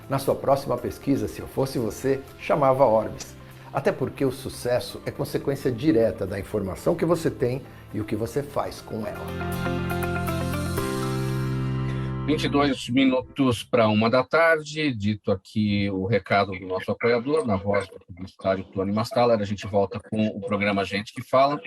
Na sua próxima pesquisa, se eu fosse você, chamava Orbis. Até porque o sucesso é consequência direta da informação que você tem e o que você faz com ela. 22 minutos para 1 da tarde, dito aqui o recado do nosso apoiador, na voz do publicitário Tony Mastaller. A gente volta com o programa Gente que Fala,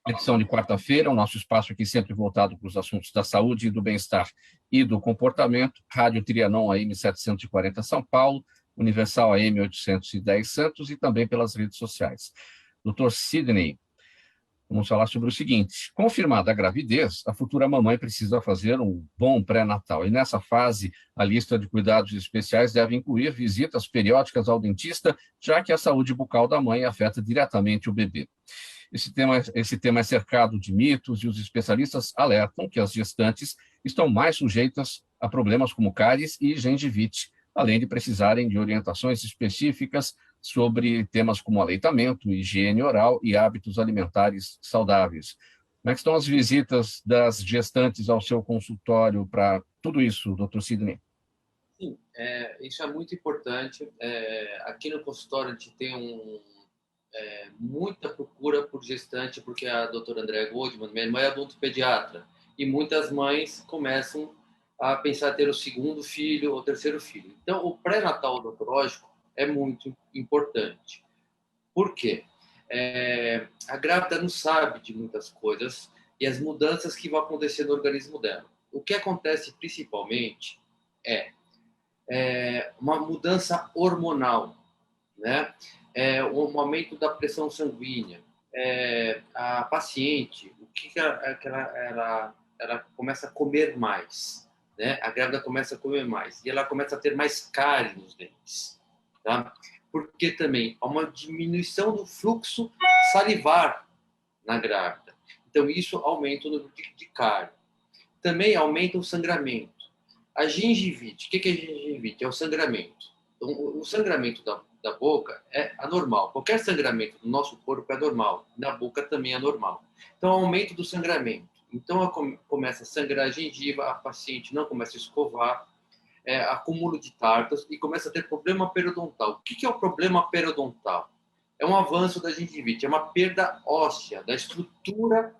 edição de quarta-feira, o nosso espaço aqui sempre voltado para os assuntos da saúde, do bem-estar e do comportamento. Rádio Trianon AM 740 São Paulo, Universal AM 810 Santos e também pelas redes sociais. Dr. Sidney, vamos falar sobre o seguinte: confirmada a gravidez, a futura mamãe precisa fazer um bom pré-natal. E nessa fase, a lista de cuidados especiais deve incluir visitas periódicas ao dentista, já que a saúde bucal da mãe afeta diretamente o bebê. Esse tema é cercado de mitos e os especialistas alertam que as gestantes estão mais sujeitas a problemas como cáries e gengivite, além de precisarem de orientações específicas sobre temas como aleitamento, higiene oral e hábitos alimentares saudáveis. Como é que estão as visitas das gestantes ao seu consultório para tudo isso, doutor Sidney? Sim, isso é muito importante. Aqui no consultório a gente tem muita procura por gestante, porque a doutora Andréa Goldman, minha mãe é odontopediatra, e muitas mães começam a pensar em ter o segundo filho ou terceiro filho. Então, o pré-natal odontológico é muito importante. Por quê? A grávida não sabe de muitas coisas e as mudanças que vão acontecer no organismo dela. O que acontece principalmente é uma mudança hormonal, né? Um aumento da pressão sanguínea. A paciente, o que ela começa a comer mais, né? A grávida começa a comer mais e ela começa a ter mais cárie nos dentes, tá? Porque também há uma diminuição do fluxo salivar na grávida. Então, isso aumenta o número de cárie. Também aumenta o sangramento. A gengivite, o que é gengivite? É o sangramento. Então, o sangramento da boca é anormal. Qualquer sangramento do nosso corpo é normal. Na boca também é normal. Então, aumento do sangramento. Então, começa a sangrar a gengiva, a paciente não começa a escovar, acúmulo de tartas e começa a ter problema periodontal. O que é o problema periodontal? É um avanço da gengivite, é uma perda óssea da estrutura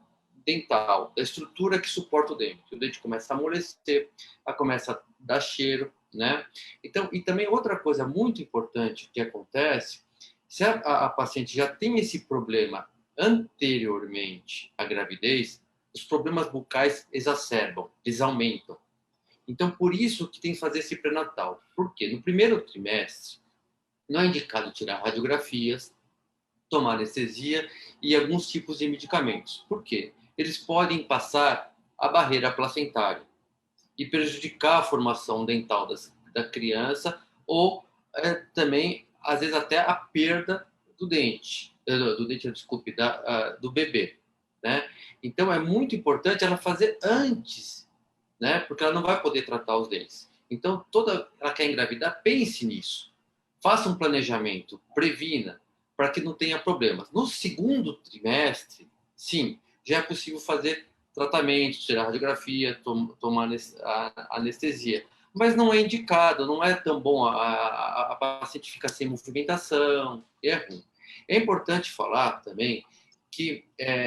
dental, da estrutura que suporta o dente. O dente começa a amolecer, começa a dar cheiro, né? Então, e também outra coisa muito importante que acontece, se a paciente já tem esse problema anteriormente à gravidez, os problemas bucais exacerbam, eles aumentam. Então, por isso que tem que fazer esse pré-natal. Por quê? No primeiro trimestre, não é indicado tirar radiografias, tomar anestesia e alguns tipos de medicamentos. Por quê? Eles podem passar a barreira placentária e prejudicar a formação dental da criança ou também, às vezes, até a perda do dente, desculpe, do bebê, né? Então, é muito importante ela fazer antes, né? Porque ela não vai poder tratar os dentes. Então, ela quer engravidar, pense nisso. Faça um planejamento, previna, para que não tenha problemas. No segundo trimestre, sim, já é possível fazer tratamento, tirar radiografia, tomar anestesia. Mas não é indicado, não é tão bom, a paciente fica sem movimentação, é ruim. É importante falar também que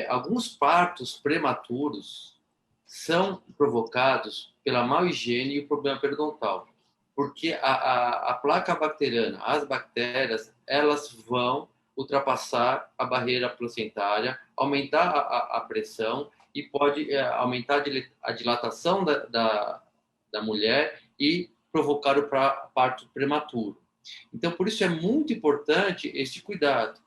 alguns partos prematuros são provocados pela má higiene e o problema periodontal. Porque a placa bacteriana, as bactérias, elas vão ultrapassar a barreira placentária, aumentar a pressão e pode aumentar a dilatação da mulher e provocar o parto prematuro. Então, por isso é muito importante esse cuidado.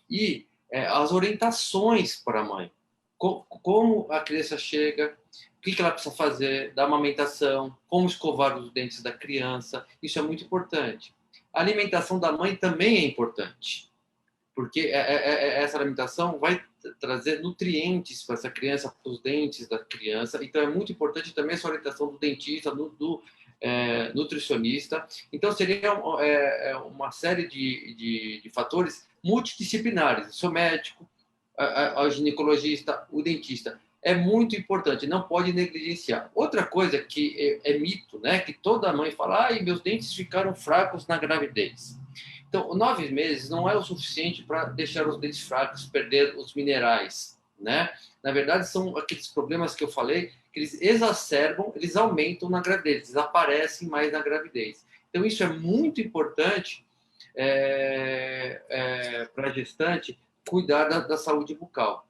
E as orientações para a mãe. Como a criança chega, o que ela precisa fazer da amamentação, como escovar os dentes da criança, isso é muito importante. A alimentação da mãe também é importante, porque essa alimentação vai trazer nutrientes para essa criança, para os dentes da criança, então é muito importante também essa orientação do dentista, do nutricionista. Então seria uma série de fatores multidisciplinares, o seu médico, o ginecologista, o dentista. É muito importante, não pode negligenciar. Outra coisa que é mito, né? Que toda mãe fala, meus dentes ficaram fracos na gravidez. Então, 9 meses não é o suficiente para deixar os dentes fracos, perder os minerais, né? Na verdade, são aqueles problemas que eu falei, que eles exacerbam, eles aumentam na gravidez, eles aparecem mais na gravidez. Então, isso é muito importante para a gestante cuidar da saúde bucal.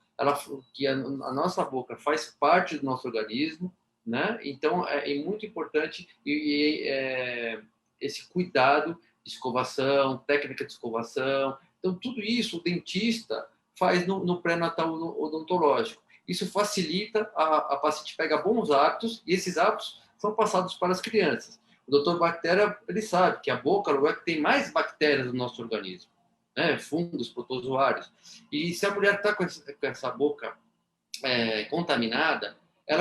Que a nossa boca faz parte do nosso organismo, né? Então é muito importante esse cuidado de escovação, técnica de escovação. Então tudo isso o dentista faz no pré-natal odontológico. Isso facilita a paciente pegar bons hábitos e esses hábitos são passados para as crianças. O doutor Bactéria, ele sabe que a boca é o lugar que tem mais bactérias no nosso organismo. Fungos, protozoários. E se a mulher está com essa boca contaminada,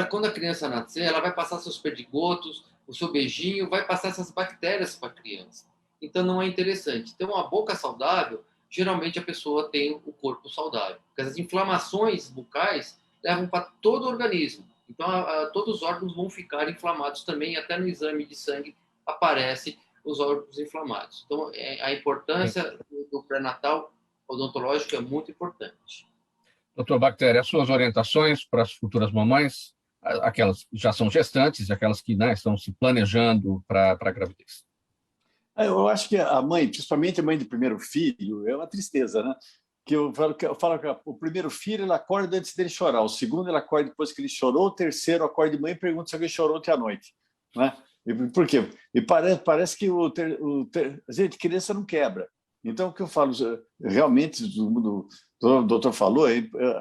quando a criança nascer, ela vai passar seus perdigotos, o seu beijinho, vai passar essas bactérias para a criança. Então, não é interessante. Então, uma boca saudável, geralmente a pessoa tem o corpo saudável. Porque as inflamações bucais levam para todo o organismo. Então, todos os órgãos vão ficar inflamados também, até no exame de sangue aparece os órgãos inflamados. Então, a importância do pré-natal odontológico é muito importante. Doutor Bactéria, as suas orientações para as futuras mamães, aquelas que já são gestantes e aquelas que estão se planejando para a gravidez? Eu acho que a mãe, principalmente a mãe do primeiro filho, é uma tristeza, né? Eu falo que o primeiro filho, ela acorda antes dele chorar, o segundo, ela acorda depois que ele chorou, o terceiro acorda de manhã e pergunta se alguém chorou ontem à noite, né? Por quê? E parece que gente, criança não quebra. Então, o que eu falo, realmente, o doutor falou,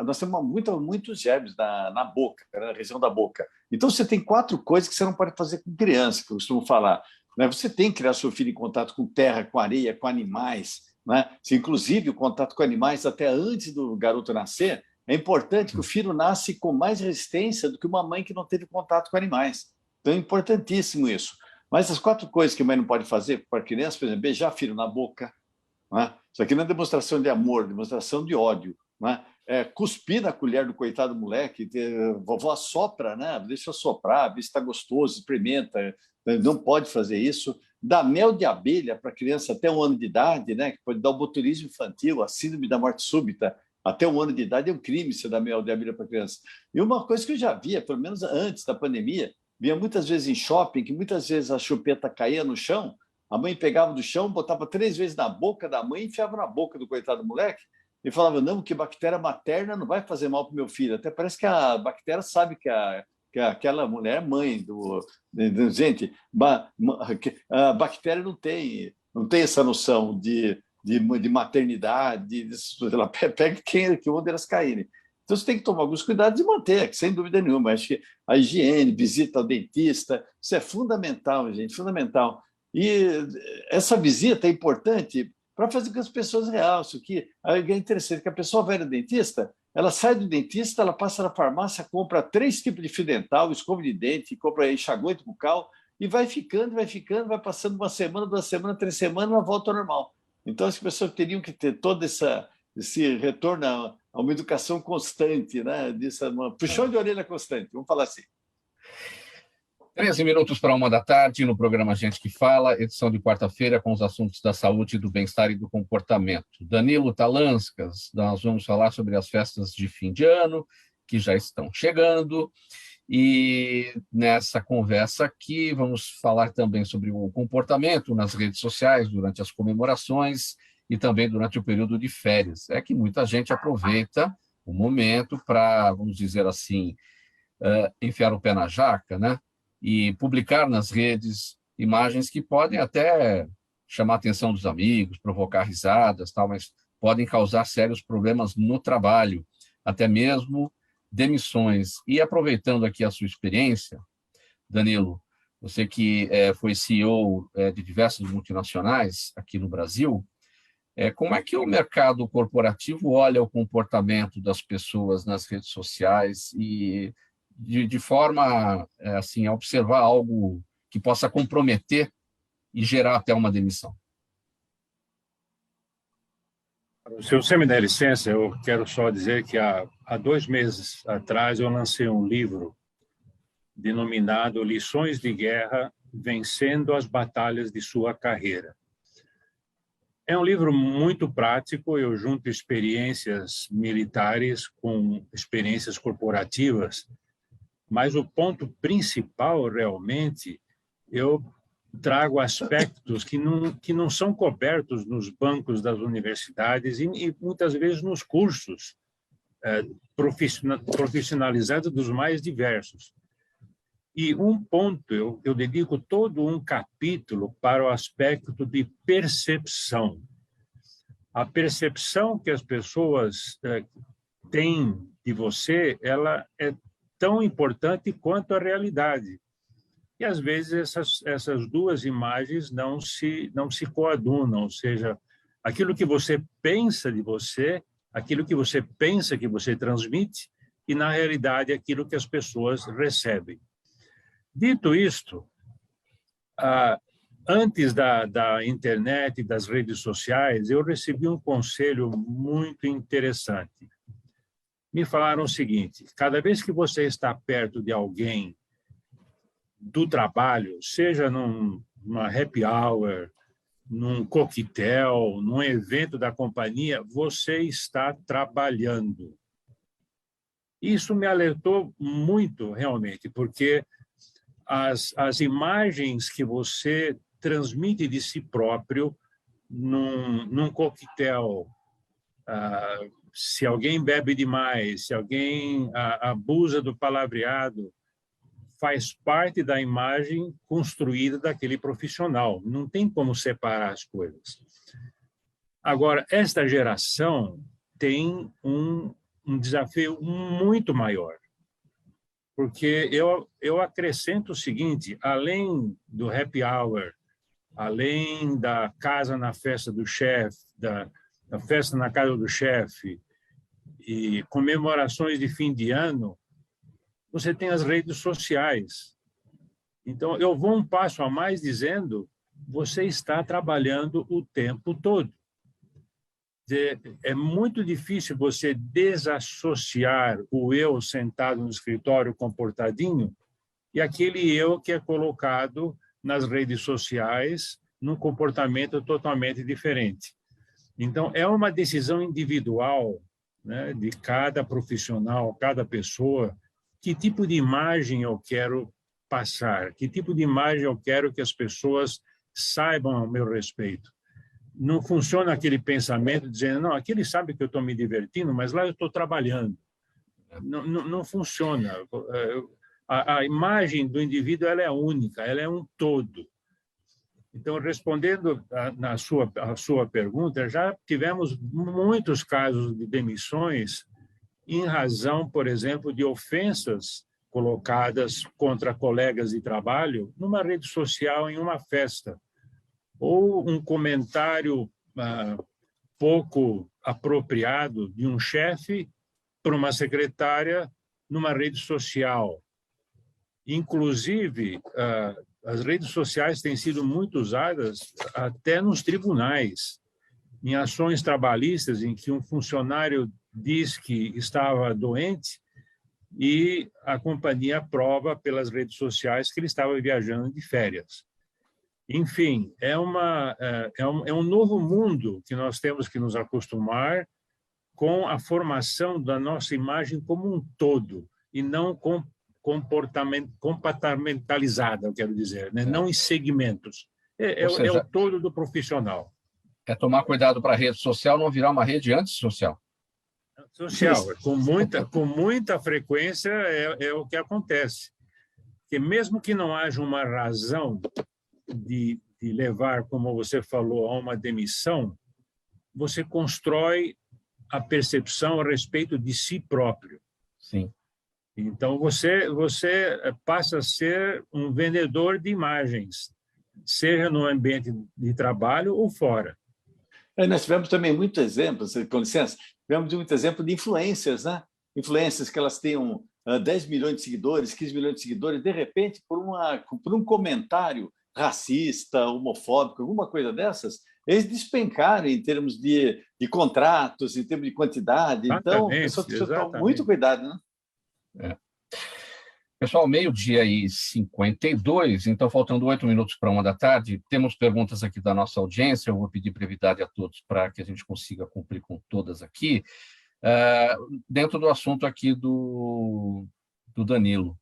nós temos muitos germes na boca, na região da boca. Então, você tem 4 coisas que você não pode fazer com criança, que eu costumo falar. Né? Você tem que criar seu filho em contato com terra, com areia, com animais. Né? Inclusive, o contato com animais até antes do garoto nascer, é importante que o filho nasce com mais resistência do que uma mãe que não teve contato com animais. Então, é importantíssimo isso. Mas as 4 coisas que a mãe não pode fazer para a criança, por exemplo, beijar filho na boca, né? Isso aqui não é demonstração de amor, demonstração de ódio, né? Cuspir na colher do coitado moleque, vovó assopra, né? Deixa soprar, vê se está gostoso, experimenta, não pode fazer isso. Dar mel de abelha para criança até 1 ano de idade, né? Que pode dar o botulismo infantil, a síndrome da morte súbita, até 1 ano de idade é um crime você dar mel de abelha para criança. E uma coisa que eu já via, pelo menos antes da pandemia, via muitas vezes em shopping, que muitas vezes a chupeta caía no chão, a mãe pegava do chão, botava 3 vezes na boca da mãe, enfiava na boca do coitado moleque, e falava, não, que bactéria materna não vai fazer mal para o meu filho. Até parece que a bactéria sabe que aquela mulher é mãe do... Gente, a bactéria não tem essa noção de maternidade, ela pega onde elas caírem. Então, você tem que tomar alguns cuidados e manter, sem dúvida nenhuma. Acho que a higiene, visita ao dentista, isso é fundamental, gente, fundamental. E essa visita é importante para fazer com que as pessoas realçem, que é interessante, que a pessoa vai no dentista, ela sai do dentista, ela passa na farmácia, compra 3 tipos de fio dental, escova de dente, compra enxaguante bucal, e vai ficando, vai passando 1 semana, 2 semanas, 3 semanas, ela volta ao normal. Então, as pessoas teriam que ter todo esse retorno a uma educação constante, né? Puxão de orelha constante, vamos falar assim. 13 minutos para 1 da tarde, no programa Gente que Fala, edição de quarta-feira com os assuntos da saúde, do bem-estar e do comportamento. Danilo Talanskas, nós vamos falar sobre as festas de fim de ano, que já estão chegando, e nessa conversa aqui vamos falar também sobre o comportamento nas redes sociais durante as comemorações e também durante o período de férias. É que muita gente aproveita o momento para, vamos dizer assim, enfiar o pé na jaca, né? E publicar nas redes imagens que podem até chamar a atenção dos amigos, provocar risadas, tal, mas podem causar sérios problemas no trabalho, até mesmo demissões. E aproveitando aqui a sua experiência, Danilo, você que foi CEO de diversas multinacionais aqui no Brasil, como é que o mercado corporativo olha o comportamento das pessoas nas redes sociais e de forma assim, a observar algo que possa comprometer e gerar até uma demissão? Se você me der licença, eu quero só dizer que há 2 meses atrás eu lancei um livro denominado Lições de Guerra, Vencendo as Batalhas de Sua Carreira. É um livro muito prático, eu junto experiências militares com experiências corporativas, mas o ponto principal, realmente, eu trago aspectos que não são cobertos nos bancos das universidades e muitas vezes nos cursos profissionalizados dos mais diversos. E um ponto, eu dedico todo um capítulo para o aspecto de percepção. A percepção que as pessoas têm de você, ela é tão importante quanto a realidade. E, às vezes, essas 2 imagens não se coadunam, ou seja, aquilo que você pensa de você, aquilo que você pensa que você transmite, e, na realidade, aquilo que as pessoas recebem. Dito isto, antes da internet e das redes sociais, eu recebi um conselho muito interessante. Me falaram o seguinte: cada vez que você está perto de alguém do trabalho, seja numa happy hour, num coquetel, num evento da companhia, você está trabalhando. Isso me alertou muito, realmente, porque as imagens que você transmite de si próprio num coquetel, se alguém bebe demais, se alguém abusa do palavreado, faz parte da imagem construída daquele profissional. Não tem como separar as coisas. Agora, esta geração tem um desafio muito maior, porque eu acrescento o seguinte: além do happy hour, além da casa na festa do chefe, da festa na casa do chefe e comemorações de fim de ano, você tem as redes sociais. Então, eu vou um passo a mais dizendo, você está trabalhando o tempo todo. É muito difícil você desassociar o eu sentado no escritório comportadinho e aquele eu que é colocado nas redes sociais num comportamento totalmente diferente. Então, é uma decisão individual, né, de cada profissional, cada pessoa, que tipo de imagem eu quero passar, que tipo de imagem eu quero que as pessoas saibam ao meu respeito. Não funciona aquele pensamento dizendo, não, aqui ele sabe que eu estou me divertindo, mas lá eu estou trabalhando. Não funciona. A imagem do indivíduo ela é única, ela é um todo. Então, respondendo a sua pergunta, já tivemos muitos casos de demissões em razão, por exemplo, de ofensas colocadas contra colegas de trabalho numa rede social, em uma festa, ou um comentário pouco apropriado de um chefe para uma secretária numa rede social. Inclusive, as redes sociais têm sido muito usadas até nos tribunais, em ações trabalhistas em que um funcionário diz que estava doente e a companhia prova pelas redes sociais que ele estava viajando de férias. Enfim, é um novo mundo que nós temos que nos acostumar com a formação da nossa imagem como um todo, e não compartamentalizada, eu quero dizer, né? Não em segmentos. É o todo do profissional. É tomar cuidado para a rede social não virar uma rede antissocial. Social, com muita frequência é o que acontece. Que mesmo que não haja uma razão de levar, como você falou, a uma demissão, você constrói a percepção a respeito de si próprio. Sim. Então, você passa a ser um vendedor de imagens, seja no ambiente de trabalho ou fora. Nós tivemos também muitos exemplos, com licença, tivemos muito exemplo de influências, né? Influências que elas tenham 10 milhões de seguidores, 15 milhões de seguidores, de repente, por um comentário racista, homofóbico, alguma coisa dessas, eles despencaram em termos de contratos, em termos de quantidade. Então, a pessoa precisa tomar muito cuidado, né? Pessoal, 12h52, então faltando 8 minutos para 1h, temos perguntas aqui da nossa audiência, eu vou pedir brevidade a todos para que a gente consiga cumprir com todas aqui. Dentro do assunto aqui do Danilo.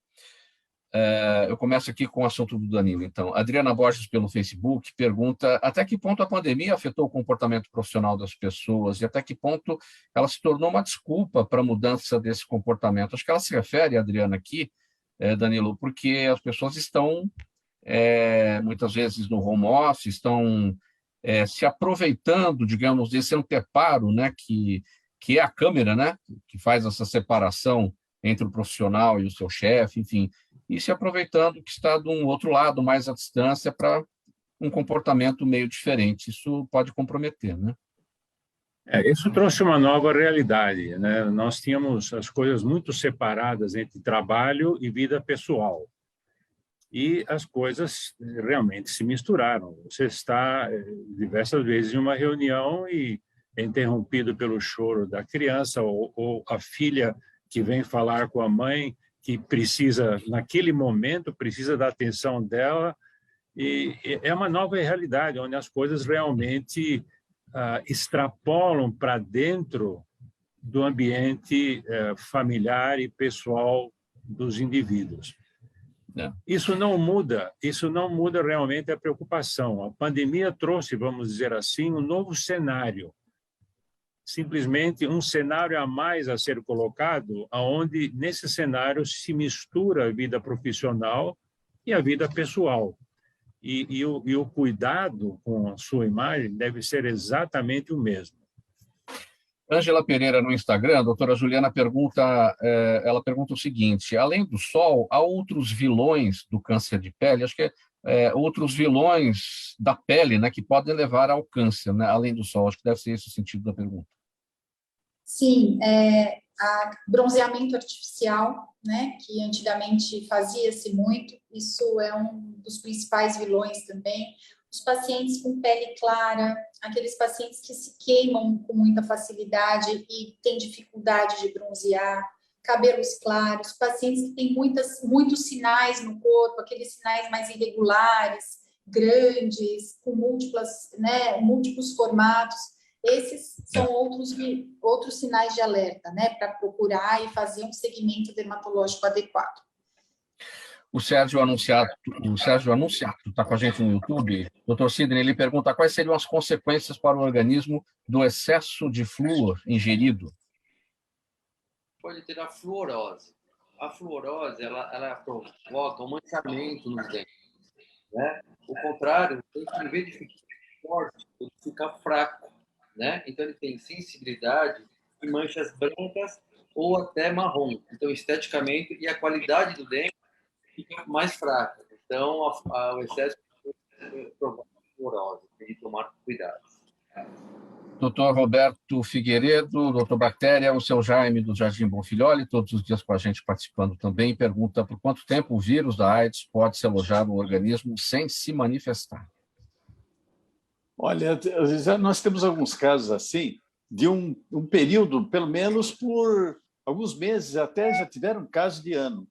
Eu começo aqui com o assunto do Danilo, então. Adriana Borges, pelo Facebook, pergunta até que ponto a pandemia afetou o comportamento profissional das pessoas e até que ponto ela se tornou uma desculpa para a mudança desse comportamento. Acho que ela se refere, Adriana, aqui, Danilo, porque as pessoas estão, muitas vezes, no home office, estão se aproveitando, digamos, desse anteparo, né, que é a câmera, né, que faz essa separação entre o profissional e o seu chefe, enfim, e se aproveitando que está de um outro lado, mais à distância, para um comportamento meio diferente. Isso pode comprometer, né? Isso trouxe uma nova realidade, né? Nós tínhamos as coisas muito separadas entre trabalho e vida pessoal. E as coisas realmente se misturaram. Você está diversas vezes em uma reunião e é interrompido pelo choro da criança ou a filha que vem falar com a mãe, que precisa, naquele momento, precisa da atenção dela. E é uma nova realidade, onde as coisas realmente extrapolam para dentro do ambiente familiar e pessoal dos indivíduos. Isso não muda realmente a preocupação. A pandemia trouxe, vamos dizer assim, um novo cenário. Simplesmente um cenário a mais a ser colocado, onde nesse cenário se mistura a vida profissional e a vida pessoal. E o cuidado com a sua imagem deve ser exatamente o mesmo. Ângela Pereira, no Instagram, a doutora Juliana pergunta, ela pergunta o seguinte: além do sol, há outros vilões do câncer de pele? Acho que outros vilões da pele, né, que podem levar ao câncer, né, além do sol. Acho que deve ser esse o sentido da pergunta. Sim, bronzeamento artificial, né, que antigamente fazia-se muito, isso é um dos principais vilões também. Os pacientes com pele clara, aqueles pacientes que se queimam com muita facilidade e têm dificuldade de bronzear, cabelos claros, pacientes que têm muitos sinais no corpo, aqueles sinais mais irregulares, grandes, com múltiplos formatos. Esses são outros sinais de alerta, né, para procurar e fazer um segmento dermatológico adequado. O Sérgio Anunciato está com a gente no YouTube. Dr. Sidney, ele pergunta quais seriam as consequências para o organismo do excesso de flúor ingerido. Pode ter a fluorose. A fluorose, ela provoca um manchamento nos dentes, né? O contrário, tem que, em vez de ficar forte, ele fica fraco, né? Então, ele tem sensibilidade e manchas brancas ou até marrom. Então, esteticamente, e a qualidade do dente fica mais fraca. Então, o excesso provoca fluorose. Tem que tomar cuidado. Dr. Roberto Figueiredo, Dr. Bactéria, o seu Jaime do Jardim Bonfilholi, todos os dias com a gente participando também, pergunta por quanto tempo o vírus da AIDS pode se alojar no organismo sem se manifestar. Olha, nós temos alguns casos assim, de um período, pelo menos por alguns meses, até já tiveram casos de ano.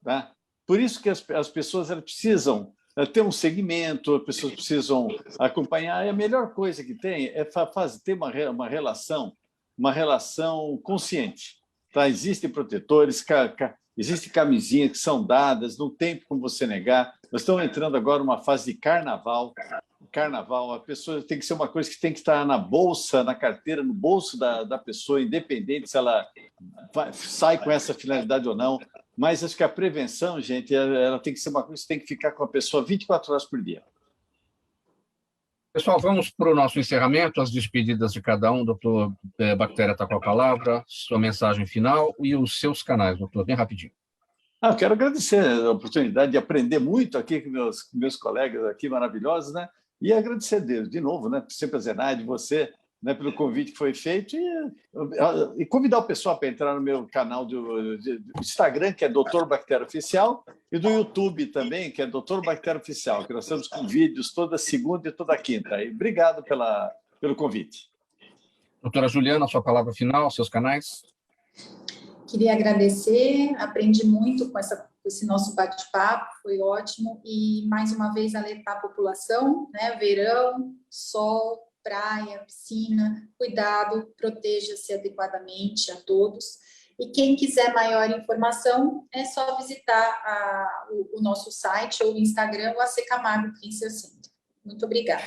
Tá? Por isso que as pessoas elas precisam ter um segmento, as pessoas precisam acompanhar. E a melhor coisa que tem é ter uma relação consciente. Tá? Existem protetores, existem camisinhas que são dadas, não tem como você negar. Nós estamos entrando agora numa fase de carnaval. A pessoa tem que ser uma coisa que tem que estar na bolsa, na carteira, no bolso da pessoa, independente se ela sai com essa finalidade ou não. Mas acho que a prevenção, gente, ela tem que ser uma coisa que tem que ficar com a pessoa 24 horas por dia. Pessoal, vamos para o nosso encerramento, as despedidas de cada um. Doutor Bactéria está com a palavra, sua mensagem final e os seus canais, doutor, bem rapidinho. Eu quero agradecer a oportunidade de aprender muito aqui com meus colegas aqui maravilhosos, né? E agradecer de novo, né? Sempre a Zenaide, você, né, pelo convite que foi feito e convidar o pessoal para entrar no meu canal do Instagram, que é Dr. Bactéria Oficial, e do YouTube também, que é Dr. Bactéria Oficial, que nós estamos com vídeos toda segunda e toda quinta. E obrigado pelo convite. Doutora Juliana, sua palavra final, seus canais. Queria agradecer, aprendi muito com esse nosso bate-papo, foi ótimo, e mais uma vez alertar a população, né? Verão, sol, praia, piscina, cuidado, proteja-se adequadamente a todos. E quem quiser maior informação, é só visitar o nosso site ou o Instagram, o AC Camargo Cancer Center. Muito obrigada.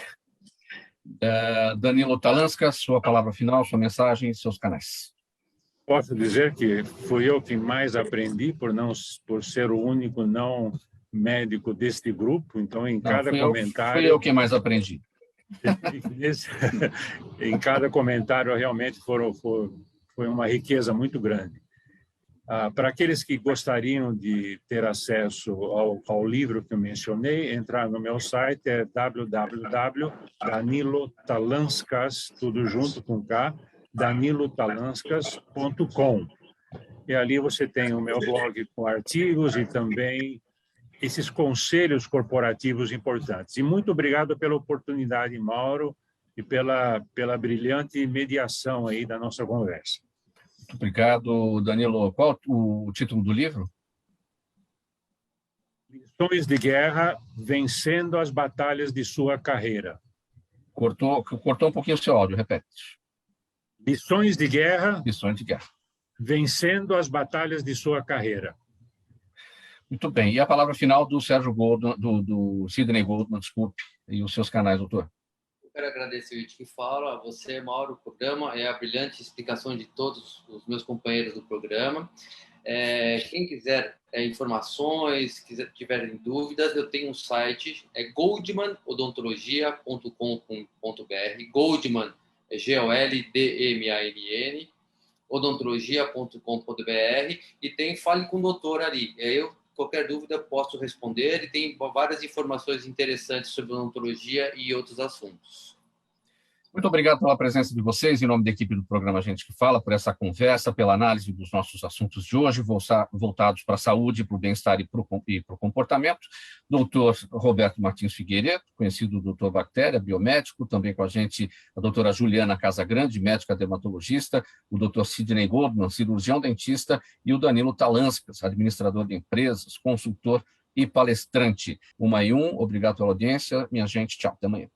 Danilo Talanskas, sua palavra final, sua mensagem e seus canais. Posso dizer que fui eu que mais aprendi por ser o único não médico deste grupo, então cada comentário... Fui eu que mais aprendi. Em cada comentário realmente foi uma riqueza muito grande. Para aqueles que gostariam de ter acesso ao livro que eu mencionei, entrar no meu site, é www.danilotalanskas, tudo junto com K, danilotalanskas.com. E ali você tem o meu blog com artigos e também esses conselhos corporativos importantes. E muito obrigado pela oportunidade, Mauro, e pela brilhante mediação aí da nossa conversa. Muito obrigado, Danilo. Qual o título do livro? Lições de Guerra, Vencendo as Batalhas de Sua Carreira. Cortou um pouquinho o seu áudio, repete. Lições de Guerra, Vencendo as Batalhas de Sua Carreira. Muito bem. E a palavra final do Sérgio Goldman, do Sidney Goldman, desculpe, e os seus canais, doutor. Eu quero agradecer o It que fala, a você, Mauro, o programa, é a brilhante explicação de todos os meus companheiros do programa. Quem quiser informações, tiverem dúvidas, eu tenho um site, é goldmanodontologia.com.br, Goldman, é Goldman, odontologia.com.br, e tem Fale com o Doutor ali. Qualquer dúvida, posso responder, e tem várias informações interessantes sobre odontologia e outros assuntos. Muito Muito obrigado pela presença de vocês, em nome da equipe do programa Gente que Fala, por essa conversa, pela análise dos nossos assuntos de hoje, voltados para a saúde, para o bem-estar e para o comportamento. Doutor Roberto Martins Figueiredo, conhecido doutor Bactéria, biomédico, também com a gente a doutora Juliana Casagrande, médica dermatologista, o doutor Sidney Goldman, cirurgião dentista, e o Danilo Talanskas, administrador de empresas, consultor e palestrante. 1 e 1, obrigado pela audiência. Minha gente, tchau, até amanhã.